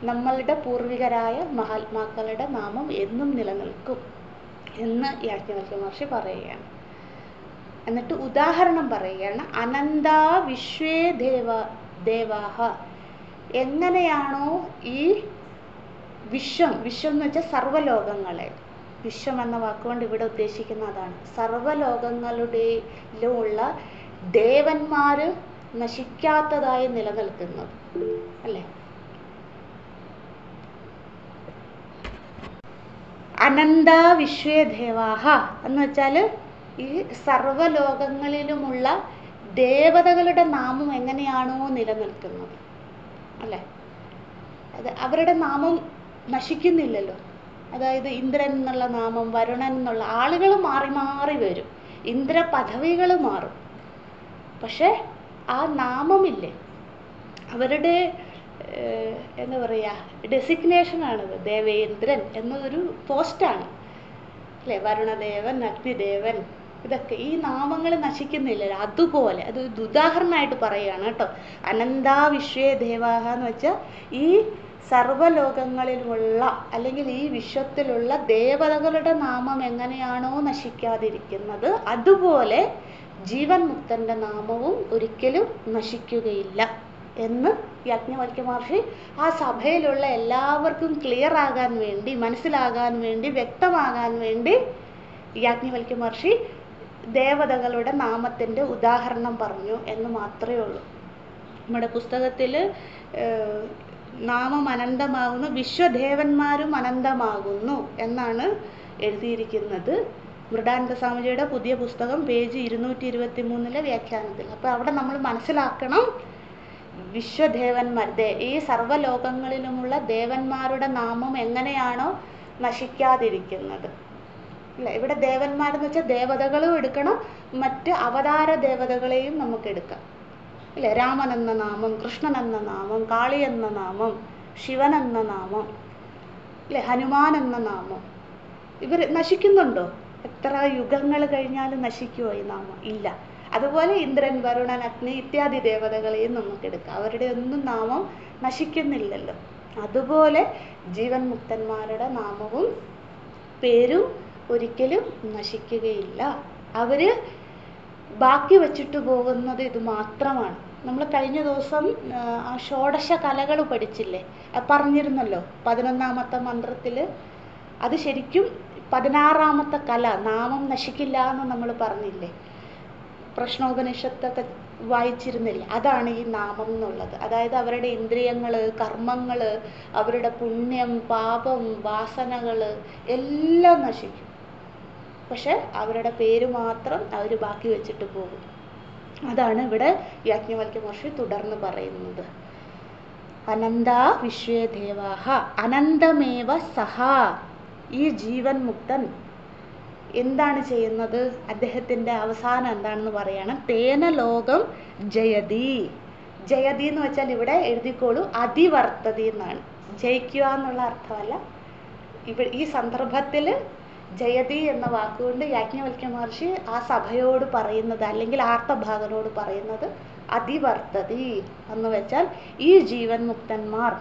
നമ്മളുടെ പൂർവികരായ മഹാത്മാക്കളുടെ നാമം എന്നും നിലനിൽക്കും എന്ന് യാജ്ഞവൽക്യ മഹർഷി പറയുകയാണ്. എന്നിട്ട് ഉദാഹരണം പറയുകയാണ്. അനന്താ വിശ്വേ ദേവാഹ. എങ്ങനെയാണോ ഈ വിശ്വം എന്ന് വെച്ചാൽ സർവ്വലോകങ്ങളെ, വിശ്വം എന്ന വാക്കുകൊണ്ട് ഇവിടെ ഉദ്ദേശിക്കുന്ന അതാണ്, സർവ്വലോകങ്ങളുടെയിലുള്ള ദേവന്മാർ നശിക്കാത്തതായി നിലനിൽക്കുന്നത്. അല്ലേ? അനന്താ വിശ്വേ ദേവാഹ എന്ന് വെച്ചാൽ ഈ സർവ്വലോകങ്ങളിലുമുള്ള ദേവതകളുടെ നാമം എങ്ങനെയാണോ നിലനിൽക്കുന്നത്, അല്ലേ? അത് അവരുടെ നാമം നശിക്കുന്നില്ലല്ലോ. അതായത് ഇന്ദ്രൻ എന്നുള്ള നാമം, വരുണൻ എന്നുള്ള, ആളുകൾ മാറി മാറി വരും. ഇന്ദ്ര പദവികൾ മാറും. പക്ഷെ ആ നാമമില്ലേ, അവരുടെ എന്താ പറയുക, ഡെസിഗ്നേഷനാണത്. ദേവേന്ദ്രൻ എന്നതൊരു പോസ്റ്റാണ് അല്ലേ. വരുണദേവൻ, അഗ്നിദേവൻ, ഇതൊക്കെ ഈ നാമങ്ങൾ നശിക്കുന്നില്ലല്ലോ. അതുപോലെ അത് ഉദാഹരണമായിട്ട് പറയുകയാണ് കേട്ടോ. അനന്താ വിശ്വേ ദേവാഹ എന്ന് വെച്ചാൽ ഈ സർവ്വലോകങ്ങളിലുമുള്ള അല്ലെങ്കിൽ ഈ വിശ്വത്തിലുള്ള ദേവതകളുടെ നാമം എങ്ങനെയാണോ നശിക്കാതിരിക്കുന്നത്, അതുപോലെ ജീവൻ മുക്തന്റെ നാമവും ഒരിക്കലും നശിക്കുകയില്ല എന്ന് യാജ്ഞവൽക്യ മഹർഷി ആ സഭയിലുള്ള എല്ലാവർക്കും ക്ലിയർ ആകാൻ വേണ്ടി, മനസ്സിലാകാൻ വേണ്ടി, വ്യക്തമാകാൻ വേണ്ടി യാജ്ഞവൽക്യ മഹർഷി ദേവതകളുടെ നാമത്തിൻ്റെ ഉദാഹരണം പറഞ്ഞു എന്ന് മാത്രമേ ഉള്ളൂ. നമ്മുടെ പുസ്തകത്തിൽ നാമം അനന്തമാകുന്നു, വിശ്വദേവന്മാരും അനന്തമാകുന്നു എന്നാണ് എഴുതിയിരിക്കുന്നത് മൃഡാനന്ദ സ്വാമിജിയുടെ പുതിയ പുസ്തകം പേജ് 223 വ്യാഖ്യാനത്തിൽ. അപ്പോൾ അവിടെ നമ്മൾ മനസ്സിലാക്കണം, വിശ്വദേവന്മാർ, ഈ സർവ്വലോകങ്ങളിലുമുള്ള ദേവന്മാരുടെ നാമം എങ്ങനെയാണോ നശിക്കാതിരിക്കുന്നത് അല്ലേ. ഇവിടെ ദേവന്മാരെന്ന് വെച്ചാൽ ദേവതകളും എടുക്കണം, മറ്റ് അവതാര ദേവതകളെയും നമുക്ക് എടുക്കാം അല്ലേ. രാമൻ എന്ന നാമം, കൃഷ്ണൻ എന്ന നാമം, കാളി എന്ന നാമം, ശിവൻ എന്ന നാമം അല്ലേ, ഹനുമാൻ എന്ന നാമം, ഇവർ നശിക്കുന്നുണ്ടോ? എത്ര യുഗങ്ങൾ കഴിഞ്ഞാലും നശിക്കുമോ ഈ നാമം? ഇല്ല. അതുപോലെ ഇന്ദ്രൻ, വരുണൻ, അഗ്നി ഇത്യാദി ദേവതകളെയും നമുക്കെടുക്കാം, അവരുടെ ഒന്നും നാമം നശിക്കുന്നില്ലല്ലോ. അതുപോലെ ജീവൻ മുക്തന്മാരുടെ നാമവും പേരും ഒരിക്കലും നശിക്കുകയില്ല. അവര് ബാക്കി വെച്ചിട്ട് പോകുന്നത് ഇത് മാത്രമാണ്. നമ്മൾ കഴിഞ്ഞ ദിവസം ആ ഷോഡശ കലകൾ പഠിച്ചില്ലേ, പറഞ്ഞിരുന്നല്ലോ 11ാമത്തെ മന്ത്രത്തിൽ. അത് ശരിക്കും 16ാമത്തെ കല, നാമം നശിക്കില്ല എന്ന് നമ്മൾ പറഞ്ഞില്ലേ, പ്രശ്നോപനിഷത്തൊക്കെ വായിച്ചിരുന്നില്ല. അതാണ് ഈ നാമം എന്നുള്ളത്. അതായത് അവരുടെ ഇന്ദ്രിയങ്ങൾ, കർമ്മങ്ങൾ, അവരുടെ പുണ്യം, പാപം, വാസനകൾ എല്ലാം നശിക്കും. പക്ഷെ അവരുടെ പേര് മാത്രം അവർ ബാക്കി വെച്ചിട്ട് പോകും. അതാണ് ഇവിടെ യാജ്ഞവൽക്യ മഹർഷി തുടർന്ന് പറയുന്നത്. അനന്താ വിശ്വേ ദേവാഹ അനന്തമേവ സഹ. ഈ ജീവൻ മുക്തൻ എന്താണ് ചെയ്യുന്നത്? അദ്ദേഹത്തിൻ്റെ അവസാനം എന്താണെന്ന് പറയാണ്. തേന ലോകം ജയതി. ജയതി എന്ന് വെച്ചാൽ ഇവിടെ എഴുതിക്കോളൂ, അതിവർത്തതി എന്നാണ്. ജയിക്കുക എന്നുള്ള അർത്ഥമല്ല. ഈ സന്ദർഭത്തിൽ ജയതി എന്ന വാക്കുകൊണ്ട് യാജ്ഞവൽക്യ മഹർഷി ആ സഭയോട് പറയുന്നത്, അല്ലെങ്കിൽ ആർത്തഭാഗനോട് പറയുന്നത് അതിവർത്തതി എന്ന് വെച്ചാൽ ഈ ജീവൻ മുക്തന്മാർ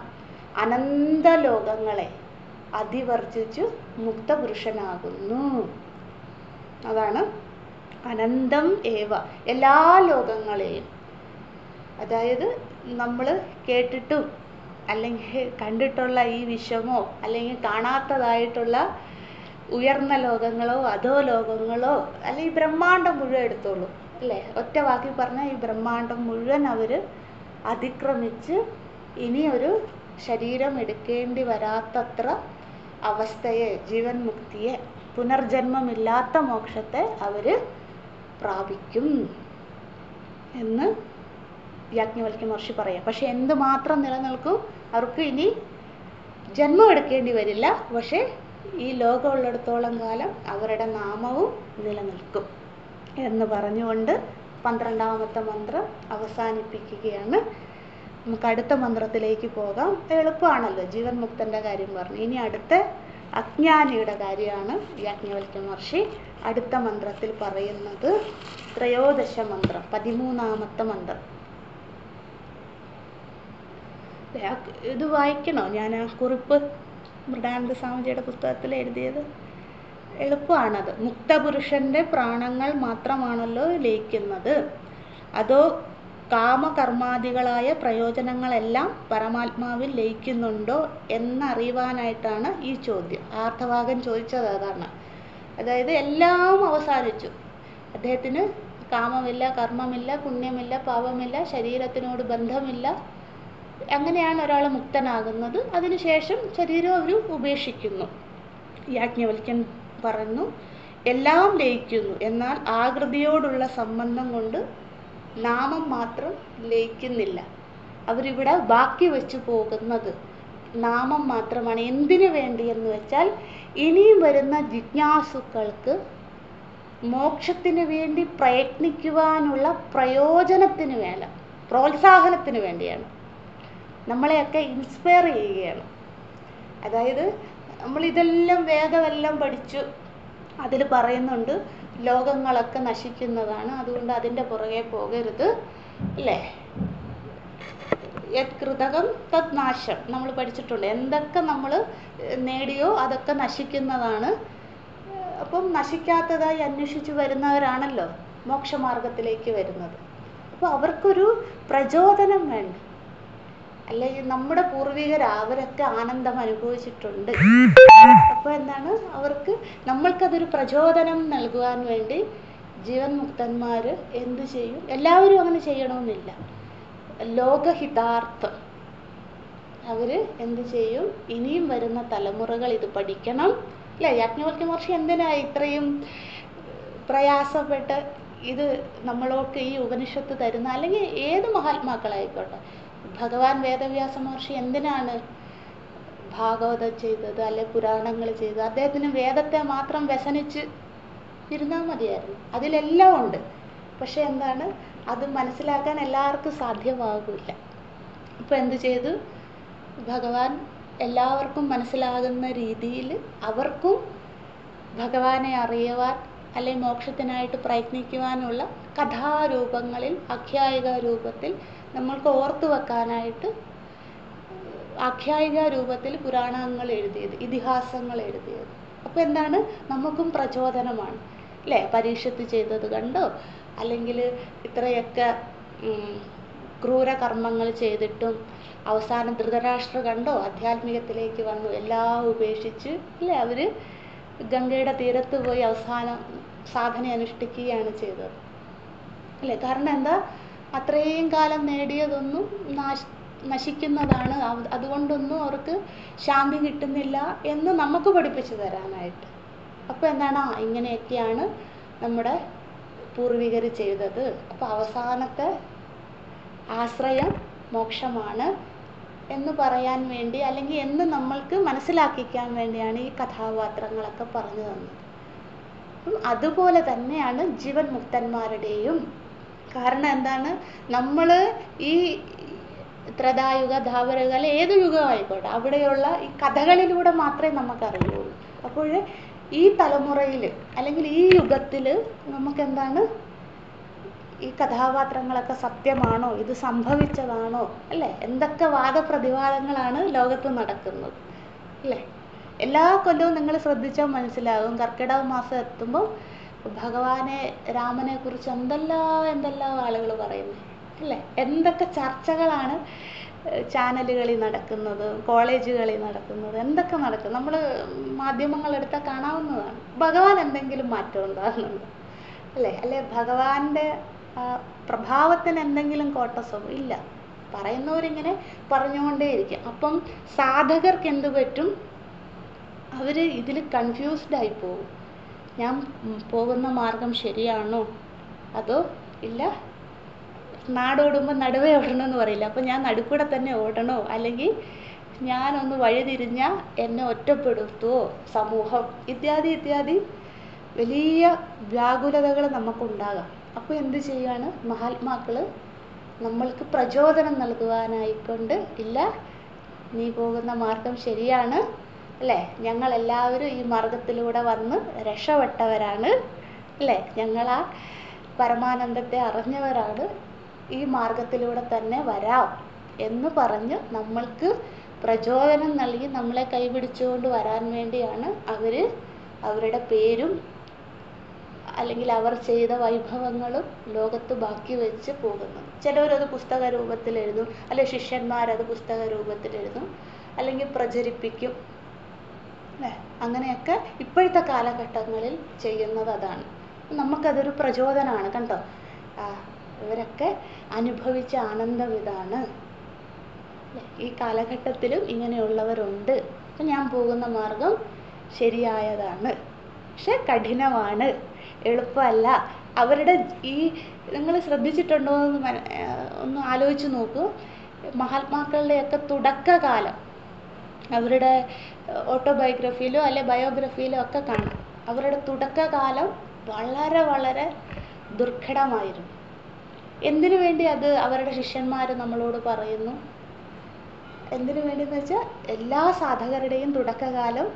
അനന്തലോകങ്ങളെ അതിവർജിച്ചു മുക്തപുരുഷനാകുന്നു. അതാണ് അനന്തം ഏവ, എല്ലാ ലോകങ്ങളെയും. അതായത് നമ്മൾ കേട്ടിട്ടും അല്ലെങ്കിൽ കണ്ടിട്ടുള്ള ഈ വിശ്വമോ അല്ലെങ്കിൽ കാണാത്തതായിട്ടുള്ള ഉയർന്ന ലോകങ്ങളോ അധോ ലോകങ്ങളോ അല്ലെങ്കിൽ ബ്രഹ്മാണ്ടം മുഴുവൻ എടുത്തോളൂ അല്ലേ. ഒറ്റ വാക്കി പറഞ്ഞാൽ ഈ ബ്രഹ്മാണ്ടം മുഴുവൻ അവർ അതിക്രമിച്ച് ഇനി ഒരു ശരീരം എടുക്കേണ്ടി വരാത്തത്ര അവസ്ഥയെ, ജീവൻ മുക്തിയെ, പുനർജന്മമില്ലാത്ത മോക്ഷത്തെ അവർ പ്രാപിക്കും എന്ന് യാജ്ഞവൽക്യ മഹർഷി പറയാം. പക്ഷെ എന്തുമാത്രം നിലനിൽക്കും? അവർക്ക് ഇനി ജന്മം എടുക്കേണ്ടി വരില്ല. പക്ഷെ ഈ ലോകമുള്ളിടത്തോളം കാലം അവരുടെ നാമവും നിലനിൽക്കും എന്ന് പറഞ്ഞുകൊണ്ട് 12ാമത്തെ മന്ത്രം അവസാനിപ്പിക്കുകയാണ്. നമുക്ക് അടുത്ത മന്ത്രത്തിലേക്ക് പോകാം. എളുപ്പമാണല്ലോ, ജീവൻ മുക്തന്റെ കാര്യം പറഞ്ഞു. ഇനി അടുത്ത അജ്ഞാനിയുടെ കാര്യമാണ് യാജ്ഞവൽക്യ മഹർഷി അടുത്ത മന്ത്രത്തിൽ പറയുന്നത്. ത്രയോദശ മന്ത്രം, 13ാമത്തെ മന്ത്രം. ഇത് വായിക്കണോ? ഞാൻ ആ കുറിപ്പ് മൃഡാനന്ദ സ്വാമിജിയുടെ പുസ്തകത്തിൽ എഴുതിയത്. എളുപ്പമാണത്. മുക്തപുരുഷന്റെ പ്രാണങ്ങൾ മാത്രമാണല്ലോ ലയിക്കുന്നത്, അതോ കാമകർമാദികളായ പ്രയോജനങ്ങളെല്ലാം പരമാത്മാവിൽ ലയിക്കുന്നുണ്ടോ എന്നറിയുവാനായിട്ടാണ് ഈ ചോദ്യം. ആർത്തഭാഗൻ ചോദിച്ചത് അതാണ്. അതായത് എല്ലാം അവസാനിച്ചു, അദ്ദേഹത്തിന് കാമമില്ല, കർമ്മമില്ല, പുണ്യമില്ല, പാപമില്ല, ശരീരത്തിനോട് ബന്ധമില്ല. അങ്ങനെയാണ് ഒരാൾ മുക്തനാകുന്നത്. അതിനുശേഷം ശരീരം അവർ ഉപേക്ഷിക്കുന്നു. യാജ്ഞവൽക്യൻ പറഞ്ഞു, എല്ലാം ലയിക്കുന്നു, എന്നാൽ ആകൃതിയോടുള്ള സംബന്ധം കൊണ്ട് നാമം മാത്രം ലയിക്കുന്നില്ല. അവരിവിടെ ബാക്കി വെച്ചു പോകുന്നത് നാമം മാത്രമാണ്. എന്തിനു വേണ്ടി എന്ന് വെച്ചാൽ ഇനിയും വരുന്ന ജിജ്ഞാസുക്കൾക്ക് മോക്ഷത്തിന് വേണ്ടി പ്രയത്നിക്കുവാനുള്ള പ്രയോജനത്തിന് വേണ്ട, പ്രോത്സാഹനത്തിന് വേണ്ടിയാണ്. നമ്മളെയൊക്കെ ഇൻസ്പയർ ചെയ്യുകയാണ്. അതായത് നമ്മളിതെല്ലാം വേദമെല്ലാം പഠിച്ചു, അതിൽ പറയുന്നുണ്ട് ലോകങ്ങളൊക്കെ നശിക്കുന്നതാണ്, അതുകൊണ്ട് അതിൻ്റെ പുറകെ പോകരുത്, അല്ലേ? യത് കൃതകം തത് നാശം നമ്മൾ പഠിച്ചിട്ടുണ്ട്. എന്തൊക്കെ നമ്മൾ നേടിയോ അതൊക്കെ നശിക്കുന്നതാണ്. അപ്പം നശിക്കാത്തതായി അന്വേഷിച്ച് വരുന്നവരാണല്ലോ മോക്ഷമാർഗത്തിലേക്ക് വരുന്നത്. അപ്പോൾ അവർക്കൊരു പ്രചോദനം വേണ്ട. അല്ലെങ്കിൽ നമ്മുടെ പൂർവികർ അവരൊക്കെ ആനന്ദം അനുഭവിച്ചിട്ടുണ്ട്. അപ്പോൾ എന്താണ്, അവർക്ക് നമ്മൾക്കതൊരു പ്രചോദനം നൽകുവാൻ വേണ്ടി ജീവൻ മുക്തന്മാർ എന്ത് ചെയ്യും? എല്ലാവരും അങ്ങനെ ചെയ്യണമെന്നില്ല. ലോകഹിതാർത്ഥം അവർ എന്ത് ചെയ്യും? ഇനിയും വരുന്ന തലമുറകൾ ഇത് പഠിക്കണം, അല്ലേ? യാജ്ഞവൽക്യ മഹർഷി എന്തിനാ ഇത്രയും പ്രയാസപ്പെട്ട് ഇത് നമ്മളോട്ട് ഈ ഉപനിഷത്ത് തരുന്ന? അല്ലെങ്കിൽ ഏത് മഹാത്മാക്കളായിക്കോട്ടെ, ഭഗവാൻ വേദവ്യാസ മഹർഷി എന്തിനാണ് ഭാഗവതം ചെയ്തത്, അല്ലെ പുരാണങ്ങൾ ചെയ്തത്? അദ്ദേഹത്തിന് വേദത്തെ മാത്രം വ്യസനിച്ച് ഇരുന്നാൽ മതിയായിരുന്നു. അതിലെല്ലാം ഉണ്ട്. പക്ഷെ എന്താണ്, അത് മനസ്സിലാക്കാൻ എല്ലാവർക്കും സാധ്യമാകില്ല. അപ്പോൾ എന്ത് ചെയ്തു? ഭഗവാൻ എല്ലാവർക്കും മനസ്സിലാകുന്ന രീതിയിൽ അവർക്കും ഭഗവാനെ അറിയുവാൻ അല്ലെ മോക്ഷത്തിനായിട്ട് പ്രയത്നിക്കുവാനുള്ള കഥാരൂപങ്ങളിൽ, ആഖ്യായിക രൂപത്തിൽ നമ്മൾക്ക് ഓർത്തു വെക്കാനായിട്ട് ആഖ്യായിക രൂപത്തിൽ പുരാണങ്ങൾ എഴുതിയത്, ഇതിഹാസങ്ങൾ എഴുതിയത്. അപ്പോൾ എന്താണ്, നമുക്കും പ്രചോദനമാണ്, അല്ലേ? പരീക്ഷത്ത് ചെയ്തത് കണ്ടോ, അല്ലെങ്കിൽ ഇത്രയൊക്കെ ക്രൂരകർമ്മങ്ങൾ ചെയ്തിട്ടും അവസാനം ധൃതരാഷ്ട്ര കണ്ടോ ആധ്യാത്മികത്തിലേക്ക് വന്നു, എല്ലാം ഉപേക്ഷിച്ച്, അല്ലേ? അവർ ഗംഗയുടെ തീരത്ത് പോയി അവസാനം സാധന അനുഷ്ഠിക്കുകയാണ് ചെയ്തത്, അല്ലേ? കാരണം എന്താ, അത്രയും കാലം നേടിയതൊന്നും നശിക്കുന്നതാണ്, അതുകൊണ്ടൊന്നും അവർക്ക് ശാന്തി കിട്ടുന്നില്ല എന്ന് നമുക്ക് പഠിപ്പിച്ചു തരാനായിട്ട്. അപ്പോൾ എന്താണ്, ഇങ്ങനെയൊക്കെയാണ് നമ്മുടെ പൂർവികർ ചെയ്തത്. അപ്പോൾ അവസാനത്തെ ആശ്രയം മോക്ഷമാണ് എന്ന് പറയാൻ വേണ്ടി, അല്ലെങ്കിൽ എന്ന് നമ്മൾക്ക് മനസ്സിലാക്കിക്കാൻ വേണ്ടിയാണ് ഈ കഥാപാത്രങ്ങളൊക്കെ പറഞ്ഞു തന്നത്. അതുപോലെ തന്നെയാണ് ജീവൻ മുക്തന്മാരുടെയും. കാരണം എന്താണ്, നമ്മൾ ഈ ത്രേതായുഗ, ദ്വാപരയുഗ, ഏത് യുഗമായിക്കോട്ടെ, അവിടെയുള്ള ഈ കഥകളിലൂടെ മാത്രമേ നമുക്കറിയുള്ളൂ. അപ്പോൾ ഈ തലമുറയിൽ അല്ലെങ്കിൽ ഈ യുഗത്തിൽ നമുക്കെന്താണ്, ഈ കഥാപാത്രങ്ങളൊക്കെ സത്യമാണോ, ഇത് സംഭവിച്ചതാണോ, അല്ലേ? എന്തൊക്കെ വാദപ്രതിവാദങ്ങളാണ് ലോകത്ത് നടക്കുന്നത്, അല്ലേ? എല്ലാ കൊല്ലവും നിങ്ങൾ ശ്രദ്ധിച്ചാൽ മനസ്സിലാകും, കർക്കിടക മാസം എത്തുമ്പോൾ ഭഗവാനെ, രാമനെ കുറിച്ച് എന്തെല്ലാം ആളുകൾ പറയുന്നത്, അല്ലേ? എന്തൊക്കെ ചർച്ചകളാണ് ചാനലുകളിൽ നടക്കുന്നത്, കോളേജുകളിൽ നടക്കുന്നത്, എന്തൊക്കെ നടക്കും, നമ്മൾ മാധ്യമങ്ങളെടുത്താൽ കാണാവുന്നതാണ്. ഭഗവാൻ എന്തെങ്കിലും മാറ്റം ഉണ്ടാകുന്നുണ്ട്, അല്ലേ? ഭഗവാന്റെ പ്രഭാവത്തിന് എന്തെങ്കിലും കോട്ടസോ ഇല്ല. പറയുന്നവരിങ്ങനെ പറഞ്ഞുകൊണ്ടേയിരിക്കും. അപ്പം സാധകർക്ക് എന്ത് പറ്റും? അവർ ഇതിൽ കൺഫ്യൂസ്ഡ് ആയി പോകും. ഞാൻ പോകുന്ന മാർഗം ശരിയാണോ, അതോ ഇല്ല, നാടോടുമ്പോൾ നടുവേ ഓടണമെന്ന് പറയില്ല, അപ്പം ഞാൻ നടുക്കൂടെ തന്നെ ഓടണോ, അല്ലെങ്കിൽ ഞാനൊന്ന് വഴിതിരിഞ്ഞാൽ എന്നെ ഒറ്റപ്പെടുത്തുമോ സമൂഹം, ഇത്യാദി വലിയ വ്യാകുലതകൾ നമുക്കുണ്ടാകാം. അപ്പോൾ എന്ത് ചെയ്യാണ് മഹാത്മാക്കൾ? നമ്മൾക്ക് പ്രചോദനം നൽകുവാനായിക്കൊണ്ട്, ഇല്ല, നീ പോകുന്ന മാർഗം ശരിയാണ്, അല്ലേ? ഞങ്ങളെല്ലാവരും ഈ മാർഗത്തിലൂടെ വന്ന് രക്ഷപ്പെട്ടവരാണ്, അല്ലേ? ഞങ്ങളാ പരമാനന്ദത്തെ അറിഞ്ഞവരാണ്, ഈ മാർഗത്തിലൂടെ തന്നെ വരാം എന്ന് പറഞ്ഞ് നമ്മൾക്ക് പ്രചോദനം നൽകി നമ്മളെ കൈപിടിച്ചുകൊണ്ട് വരാൻ വേണ്ടിയാണ് അവർ അവരുടെ പേരും അല്ലെങ്കിൽ അവർ ചെയ്ത വൈഭവങ്ങളും ലോകത്ത് ബാക്കി വെച്ച് പോകുന്നത്. ചിലവരത് പുസ്തക രൂപത്തിൽ എഴുതും, അല്ലെങ്കിൽ ശിഷ്യന്മാരത് പുസ്തക രൂപത്തിൽ എഴുതും, അല്ലെങ്കിൽ പ്രചരിപ്പിക്കും, അല്ലേ? അങ്ങനെയൊക്കെ ഇപ്പോഴത്തെ കാലഘട്ടങ്ങളിൽ ചെയ്യുന്നത് അതാണ്. നമുക്കതൊരു പ്രചോദനമാണ്. കണ്ടോ, ഇവരൊക്കെ അനുഭവിച്ച ആനന്ദം ഇതാണ്, ഈ കാലഘട്ടത്തിലും ഇങ്ങനെയുള്ളവരുണ്ട്, ഞാൻ പോകുന്ന മാർഗം ശരിയായതാണ്, പക്ഷെ കഠിനമാണ്, എളുപ്പമല്ല. അവരുടെ ഈ നിങ്ങൾ ശ്രദ്ധിച്ചിട്ടുണ്ടോ എന്ന് ഒന്ന് ആലോചിച്ച് നോക്കൂ. മഹാത്മാക്കളുടെയൊക്കെ തുടക്കകാലം അവരുടെ ഓട്ടോബയോഗ്രഫിയിലോ അല്ലെ ബയോഗ്രഫിയിലോ ഒക്കെ കാണാം. അവരുടെ തുടക്കകാലം വളരെ വളരെ ദുർഘടമായിരുന്നു. എന്തിനു വേണ്ടി അത് അവരുടെ ശിഷ്യന്മാർ നമ്മളോട് പറയുന്നു? എന്തിനു വേണ്ടിയെന്ന് വെച്ചാൽ എല്ലാ സാധകരുടെയും തുടക്കകാലം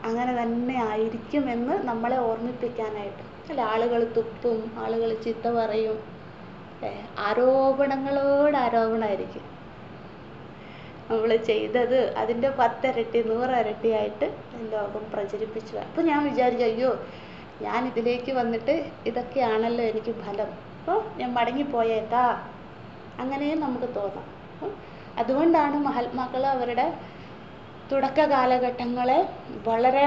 അങ്ങനെ തന്നെ ആയിരിക്കുമെന്ന് നമ്മളെ ഓർമ്മിപ്പിക്കാനായിട്ട്. അല്ല, ആളുകൾ തുപ്പും, ആളുകൾ ചീത്ത പറയും, ആരോപണങ്ങളോട് ആരോപണമായിരിക്കും. നമ്മൾ ചെയ്തത് അതിൻ്റെ 10 ഇരട്ടി 100 ഇരട്ടിയായിട്ട് ലോകം പ്രചരിപ്പിച്ചു. അപ്പോൾ ഞാൻ വിചാരിച്ചു, അയ്യോ, ഞാൻ ഇതിലേക്ക് വന്നിട്ട് ഇതൊക്കെയാണല്ലോ എനിക്ക് ഫലം, അപ്പോൾ ഞാൻ മടങ്ങിപ്പോയേക്കാ, അങ്ങനെയും നമുക്ക് തോന്നാം. അതുകൊണ്ടാണ് മഹാത്മാക്കൾ അവരുടെ തുടക്ക കാലഘട്ടങ്ങളെ വളരെ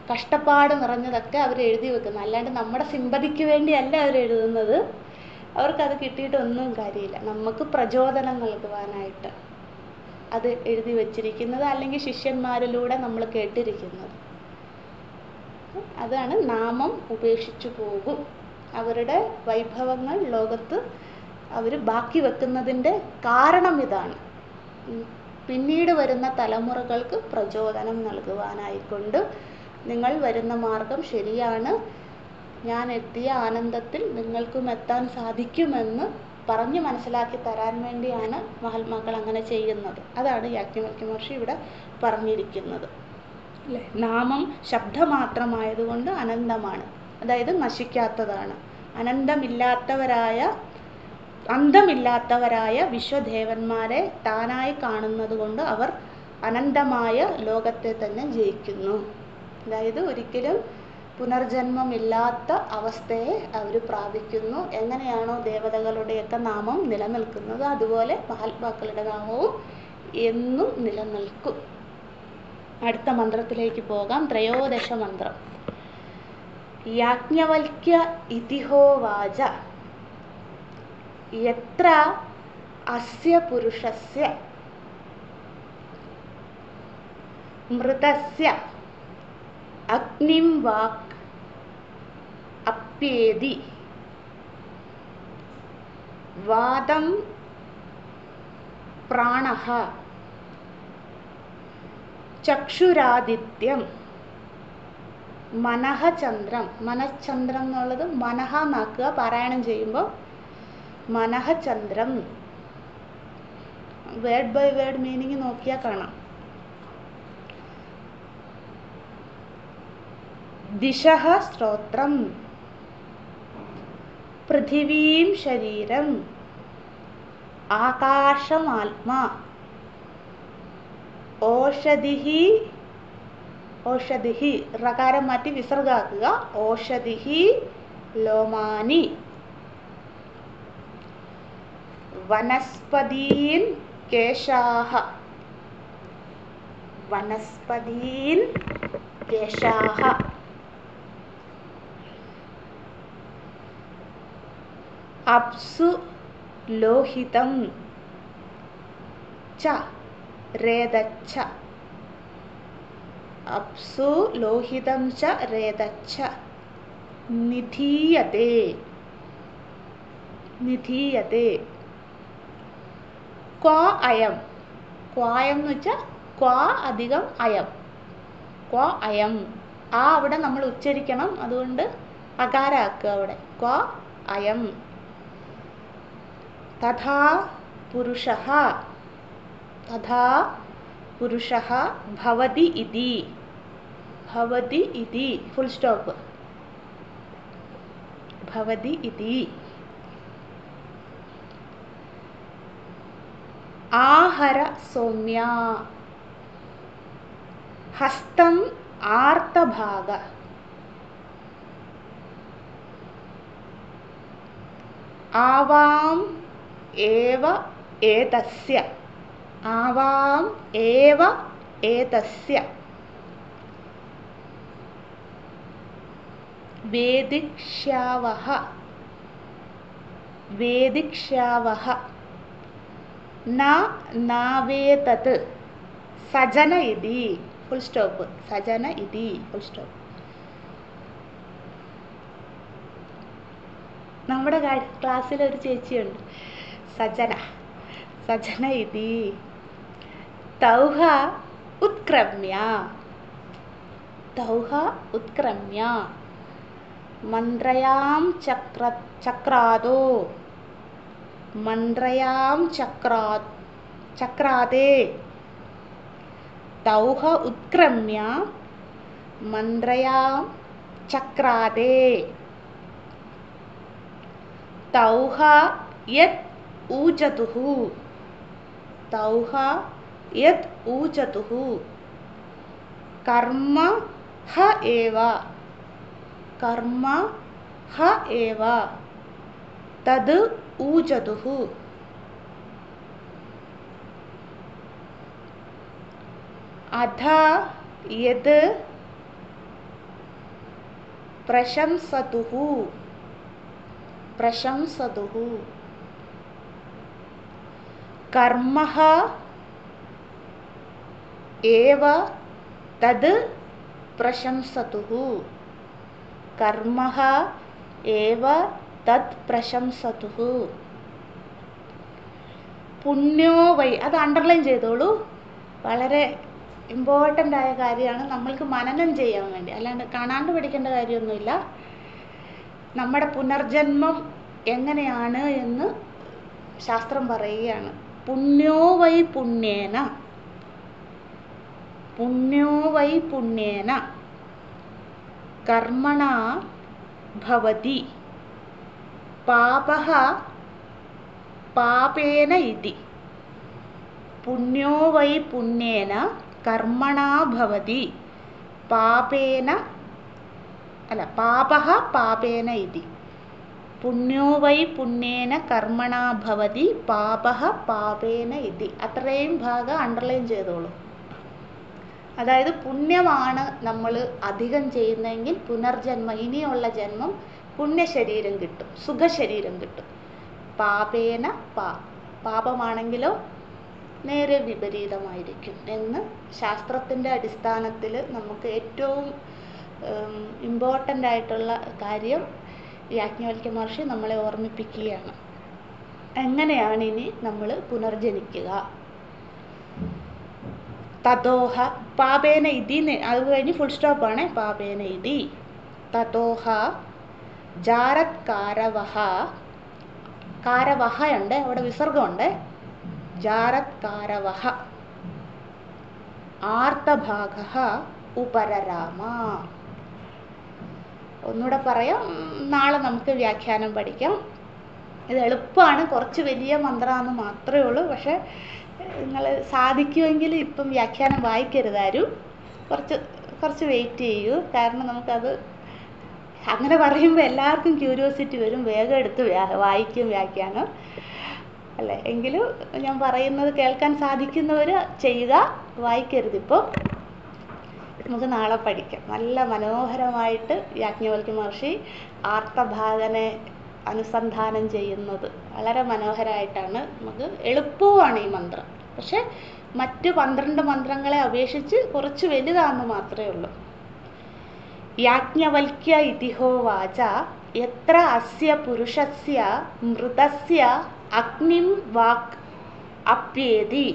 കഷ്ടപ്പാട് നിറഞ്ഞതൊക്കെ അവർ എഴുതി വെക്കുന്നത്. അല്ലാണ്ട് നമ്മുടെ സിമ്പതിക്ക് വേണ്ടിയല്ല അവർ എഴുതുന്നത്. അവർക്കത് കിട്ടിയിട്ടൊന്നും കാര്യമില്ല. നമുക്ക് പ്രചോദനം നൽകുവാനായിട്ട് അത് എഴുതി വച്ചിരിക്കുന്നത്, അല്ലെങ്കിൽ ശിഷ്യന്മാരിലൂടെ നമ്മൾ കേട്ടിരിക്കുന്നത്. അതാണ് നാമം ഉപേക്ഷിച്ചു പോകും. അവരുടെ വൈഭവങ്ങൾ ലോകത്ത് അവർ ബാക്കി വെക്കുന്നതിൻ്റെ കാരണം ഇതാണ്. പിന്നീട് വരുന്ന തലമുറകൾക്ക് പ്രചോദനം നൽകുവാനായിക്കൊണ്ട് നിങ്ങൾ വരുന്ന മാർഗം ശരിയാണ്, ഞാൻ എത്തിയ ആനന്ദത്തിൽ നിങ്ങൾക്കും എത്താൻ സാധിക്കുമെന്ന് പറഞ്ഞ് മനസ്സിലാക്കി തരാൻ വേണ്ടിയാണ് മഹാത്മാക്കൾ അങ്ങനെ ചെയ്യുന്നത്. അതാണ് യാജ്ഞവൽക്യ മഹർഷി ഇവിടെ പറഞ്ഞിരിക്കുന്നത്. അല്ലേ? നാമം ശബ്ദമാത്രമായതുകൊണ്ട് അനന്തമാണ്, അതായത് നശിക്കാത്തതാണ്. അന്തമില്ലാത്തവരായ വിശ്വദേവന്മാരെ താനായി കാണുന്നത് കൊണ്ട് അവർ അനന്തമായ ലോകത്തെ തന്നെ ജയിക്കുന്നു. അതായത് ഒരിക്കലും പുനർജന്മമില്ലാത്ത അവസ്ഥയെ അവർ പ്രാപിക്കുന്നു. എങ്ങനെയാണോ ദേവതകളുടെയൊക്കെ നാമം നിലനിൽക്കുന്നത്, അതുപോലെ മഹാത്മാക്കളുടെ നാമവും എന്നും നിലനിൽക്കും. അടുത്ത മന്ത്രത്തിലേക്ക് പോകാം. 13ാം മന്ത്രം. യാജ്ഞവൽക്യ ഇതിഹോവാച യത്ര അസ്യ പുരുഷസ്യ മൃതസ്യ അഗ്നിം വാക് അപ്യേതി വാദം പ്രാണഃ ചക്ഷുരാദിത്യം മനഃ ചന്ദ്രം. മനഃചന്ദ്രം എന്നുള്ളത് മനഃ എന്നാക്കുക പാരായണം ചെയ്യുമ്പോൾ. മനഃ ചന്ദ്രം വേർഡ് ബൈ വേർഡ് മീനിങ് നോക്കിയാൽ കാണാം. ദിശഃ ശ്രോത്രം പൃഥിവീം ശരീരം ആകാശമാത്മാ ഓഷധിഹി റകാരം മാറ്റി വിസർഗാക്കുക. ഓഷധിഹി ലോമാനി വനസ്പതീൻ കേശാഃ അപ്സു ലോഹിതം ച രേതച്ഛ. അപ്സു ലോഹിതം ച രേതച്ഛ നിധീയതേ. ക്വാ അയം. ക്വായം എന്ന് വെച്ചാൽ ക്വാ അധികം അയം. ക്വാ അയം. ആ അവിടെ നമ്മൾ ഉച്ചരിക്കണം, അതുകൊണ്ട് അകാരാക്കുക അവിടെ. ക്വാ അയം. തഥാ പുരുഷഃ ഭവതി ഇതി. Full stop. ഭവതി ഇതി. ആഹര സൗമ്യ ഹസ്തം ആർത്തഭാഗ. ആവാം ഏവ ഏതസ്യ. വേദിക്ഷ്യാവഹ. നാവേതത് സജന ഇതി. Full stop. സജന ഇതി. Full stop. നമ്മുടെ ക്ലാസ്സിൽ ഒരു ചേച്ചിയുണ്ട്, സജന ഇതി. തൗഹ ഉത്ക്രമ്യ. മന്ത്രയാം ചക്രാദോ മന്ത്രയാം ചക്രാദേ തൗഹ ഉത്ക്രമ്യ മന്ത്രയാം ചക്രാദേ തൗഹ യത് ഊജതുഹു തൗഹ യത് ഊജതുഹു കർമ്മ ഹ ഏവ കർമ്മ ഹ ഏവ തത് ഊജതുഹു അധ യത് പ്രശംസതുഹു പ്രശംസതുഹു കർമ്മഃ ഏവ തത് പ്രശംസതുഹു കർമ്മഃ ഏവ തത് പ്രശംസതുഹു പുണ്യോ വൈ അത് അണ്ടർലൈൻ ചെയ്തോളൂ. വളരെ ഇമ്പോർട്ടൻ്റ് ആയ കാര്യമാണ്, നമ്മൾക്ക് മനനം ചെയ്യാൻ വേണ്ടി, അല്ലാണ്ട് കാണാണ്ട് പഠിക്കേണ്ട കാര്യമൊന്നുമില്ല. നമ്മുടെ പുനർജന്മം എങ്ങനെയാണ് എന്ന് ശാസ്ത്രം പറയുകയാണ്. പുണ്യോ വൈ പുണ്യേന പുണ്യോ വൈ പുണ്യേന കർമ്മണ ഭവതി പാപഃ പാപേന ഇതി. പുണ്യോ വൈ പുണ്യേന കർമ്മണ ഭവതി പാപേന പാപഃ പാപേന ഇതി. പുണ്യോ വൈ പുണ്യേന കർമ്മണ ഭവതി പാപഃ പാപേന ഇതി. അത്രയും ഭാഗം അണ്ടർലൈൻ ചെയ്തോളൂ. അതായത് പുണ്യമാണ് നമ്മൾ അധികം ചെയ്യുന്നതെങ്കിൽ പുനർജന്മം, ഇനിയുള്ള ജന്മം പുണ്യശരീരം കിട്ടും, സുഖശരീരം കിട്ടും. പാപേന പാപമാണെങ്കിലോ നേരെ വിപരീതമായിരിക്കും എന്ന് ശാസ്ത്രത്തിൻ്റെ അടിസ്ഥാനത്തിൽ നമുക്ക് ഏറ്റവും ഇമ്പോർട്ടൻ്റ് ആയിട്ടുള്ള കാര്യം യാജ്ഞവൽക്യ മഹർഷി നമ്മളെ ഓർമ്മിപ്പിക്കുകയാണ്. എങ്ങനെയാണ് ഇനി നമ്മൾ പുനർജനിക്കുക? തതോഹ പാപേന ഇതി, അത് കഴിഞ്ഞ് ഫുൾ സ്റ്റോപ്പാണ്. പാപേന ഇതി തതോഹ ജാരത്കാരവഹ, കാരവഹ ഉണ്ട്, അവിടെ വിസർഗമുണ്ട്. ജാരത്കാരവഹ ആർത്തഭാഗഃ ഉപരരാമ. ഒന്നുകൂടെ പറയാം, നാളെ നമുക്ക് വ്യാഖ്യാനം പഠിക്കാം. ഇത് എളുപ്പമാണ്, കുറച്ച് വലിയ മന്ത്രമാണെന്ന് മാത്രമേ ഉള്ളൂ. പക്ഷെ നിങ്ങൾ സാധിക്കുമെങ്കിൽ ഇപ്പം വ്യാഖ്യാനം വായിക്കരുതാരും, കുറച്ച് വെയിറ്റ് ചെയ്യൂ. കാരണം നമുക്കത് അങ്ങനെ പറയുമ്പോൾ എല്ലാവർക്കും ക്യൂരിയോസിറ്റി വരും, വേഗം എടുത്ത് വായിക്കും വ്യാഖ്യാനം അല്ലേ. എങ്കിലും ഞാൻ പറയുന്നത് കേൾക്കാൻ സാധിക്കുന്നവർ ചെയ്യുക, വായിക്കരുതിപ്പോൾ. നമുക്ക് നാളെ പഠിക്കാം. നല്ല മനോഹരമായിട്ട് യാജ്ഞവൽക്യ മഹർഷി ആർത്തഭാഗനെ അനുസന്ധാനം ചെയ്യുന്നത് വളരെ മനോഹരമായിട്ടാണ്. നമുക്ക് എളുപ്പവുമാണ് ഈ മന്ത്രം, പക്ഷെ മറ്റ് 12 മന്ത്രങ്ങളെ അപേക്ഷിച്ച് കുറച്ച് വലുതാണെന്ന് മാത്രമേ ഉള്ളൂ. യാജ്ഞവൽക്യ ഇതിഹോവാച യത്ര അസ്യ പുരുഷസ്യ മൃതസ്യ അഗ്നിം വാക് അപ്യേതി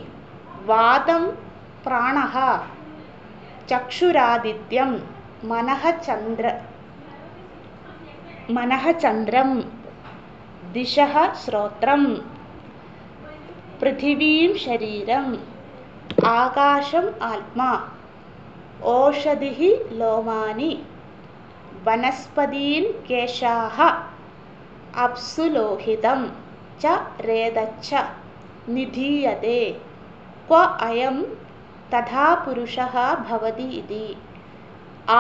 വാദം പ്രാണഃ ചക്ഷുരാദിത്യം മനഃ ചന്ദ്രം ദിശഃ ശ്രോത്രം പൃഥിവീം ശരീരം ആകാശം ആത്മാ ഓഷധിഃ ലോമാനി വനസ്പതീൻ കേശാഃ അപ്സു ലോഹിതം ച രേതച്ഛ നിധീയതേ ക്വ അയം തഥാ പുരുഷഃ ഭവതി ഇതി.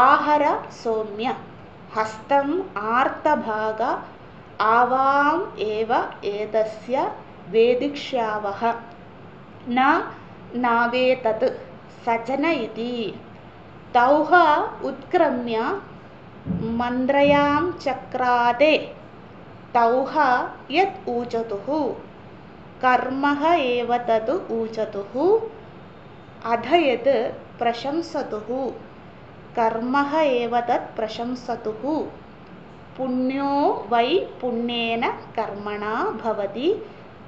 ആഹര സൗമ്യ ഹസ്തം ആർത്തഭാഗ ആവാം ഏവ ഏതസ്യ വേദിക്ഷ്യാവഹ നാവേതത് സജന ഇതി. തൗഹ ഉത്ക്രമ്യ മന്ത്രയാം ചക്രാദേ തൗഹ യത് ഊജതുഹു കർമ്മഃ ഏവ തത് ഊജതുഹു അധ യത് പ്രശംസതുഹു കർമ്മഃ ഏവ തത് പ്രശംസതുഹു പുണ്യോ വൈ പുണ്യേന കർമ്മണ ഭവതി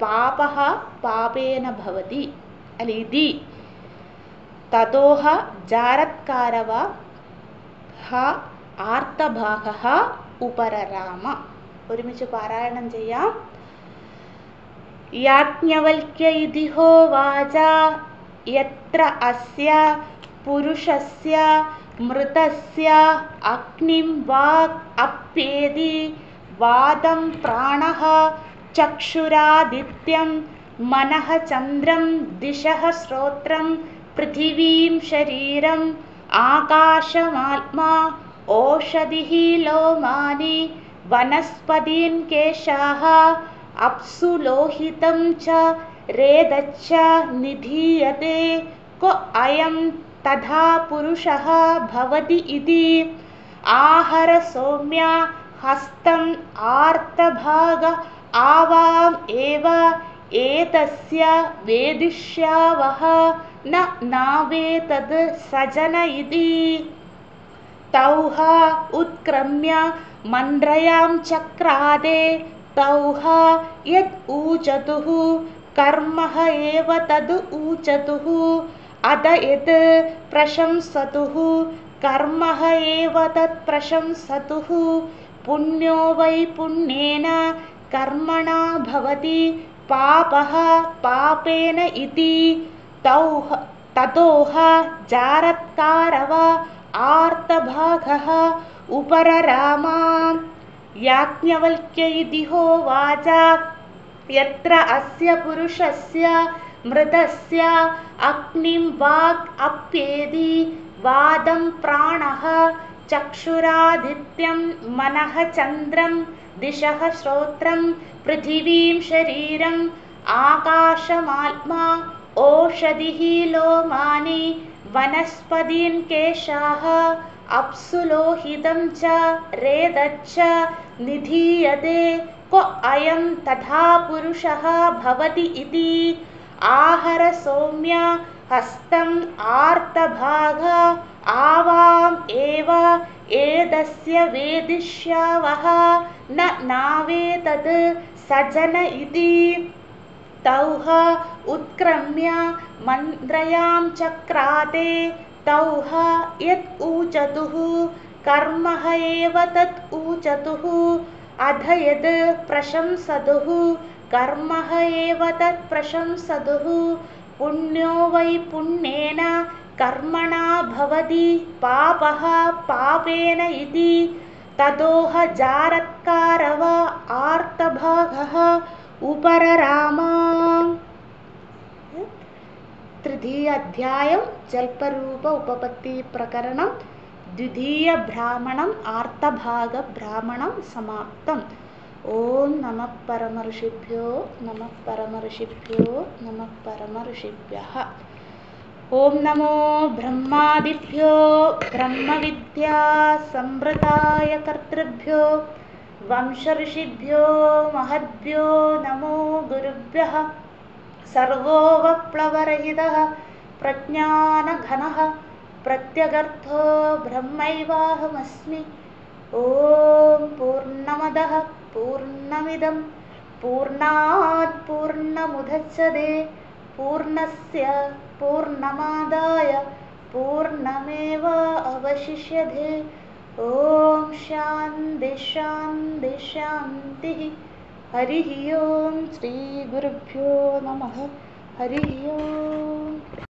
പാപഃ പാപേന ഭവതി ഇതി. തതോഹ ജാരത്കാരവ ആർത്തഭാഗഃ ഉപരരാമ. ഒരുമിച്ച് പാരായണം ചെയ്യാം. യാജ്ഞവൽക്യ ഇതി ഹോവാച യത്ര അസ്യ പുരുഷസ്യ മൃതസ്യ അഗ്നിം വാഗ് അപ്യേതി വാദം പ്രാണഃ ചക്ഷുരാദിത്യം മനഃ ചന്ദ്രം ദിശഃ ശ്രോത്രം പൃഥിവീം ശരീരം ആകാശമാത്മാ ഓഷധിഃ ലോമാനി വനസ്പതീൻ കേശാഃ അപ്സു ലോഹിതം ച രേതശ്ച നിധീയതേ കോ അയം തഥാ പുരുഷഃ ഭവതി ഇതി. ആഹര സൗമ്യ ഹസ്തം ആർത്തഭാഗ ആവാം ഏവ ഏതസ്യ വേദിഷ്യാവഹ ന നാവേതത് സജന ഇതി. തൗഹ ഉത്ക്രമ്യ മന്ത്രയാം ചക്രാദേ തൗഹ യത് ഊചതുഃ കർമ്മഃ ഏവ തദ് ഊചതുഃ അത യത് പ്രശംസതുഃ കർമ്മഃ ഏവ തത് പ്രശംസതുഃ പുണ്യോ വൈ പുണ്യേന കർമ്മണാ ഭവതി പാപഃ പാപേന ഇതി. തതോഹ ജാരത്കാരവ ആർത്തഭാഗഃ ഉപരരാമ. യാജ്ഞവൽക്യ ഇതി ഹോവാച യത്ര അസ്യ പുരുഷസ്യ മൃതസ്യ അഗ്നിം വാഗ് അപ്യേതി വാദം പ്രാണഃ ചക്ഷുരാദിത്യം മനഃ ചന്ദ്രം ദിശഃ ശ്രോത്രം പൃഥിവീം ശരീരം ആകാശമാത്മാ ഓഷധിഃ ലോമാനി വനസ്പതീൻ കേശാഃ അപ്സു ലോഹിതം ച രേതശ്ച നിധീയതേ കോ അയം തഥാ പുരുഷഃ ഭവതി ഇതി. ആഹര സൗമ്യ ഹസ്തം ആർത്തഭാഗ ആവാം ഏവ ഏതസ്യ വേദിഷ്യാവഹ ന നാവേതത് സജന ഇതി. തൗഹ ഉത്ക്രമ്യ മന്ത്രയാം ചക്രാദേ തൗഹ യത് ഊചതുഃ കർമ്മഃ ഏവ തത് ഊചതുഃ അധ യത് പ്രശംസതുഃ കർമ്മഃ ഏവ തത് പ്രശംസതുഃ പുണ്യോ വൈ പുണ്യേന കർമ്മണാ ഭവതി പാപഃ പാപേന ഇതി. തതോഹ ജാരത്കാരവ ആർത്തഭാഗഃ ഉപരരാമ. തൃതീയ അധ്യായം ജൽപരൂപ ഉപപത്തി പ്രകരണം ദ്വിതീയ ബ്രാഹ്മണം ആർത്തഭാഗ ബ്രാഹ്മണം സമാപ്തം. ഓം നമഃ പരമർഷിഭ്യോ നമഃ പരമർഷിഭ്യോ നമഃ പരമർഷിഭ്യഃ. ഓം നമോ ബ്രഹ്മാദിഭ്യോ ബ്രഹ്മവിദ്യാ സംവൃതായ കർത്തൃഭ്യോ വംശഋഷിഭ്യോ മഹദ്ഭ്യോ നമോ ഗുരുഭ്യഃ. സർവോപപ്ലവരഹിതഃ പ്രജ്ഞാനഘനഃ പ്രത്യഗർത്ഥോ ബ്രഹ്മൈവാഹമസ്മി. ഓം പൂർണ്ണമദഃ പൂർണ്ണമിദം പൂർണ്ണാത് പൂർണ്ണമുദച്യതേ പൂർണ്ണസ്യ പൂർണ്ണമാദായ പൂർണ്ണമേവാവശിഷ്യതേ. ഓം ശാന്തി ശാന്തി ശാന്തിഃ. ഹരിഃ ഓം. ശ്രീ ഗുരുഭ്യോ നമഃ. ഹരിഃ ഓം.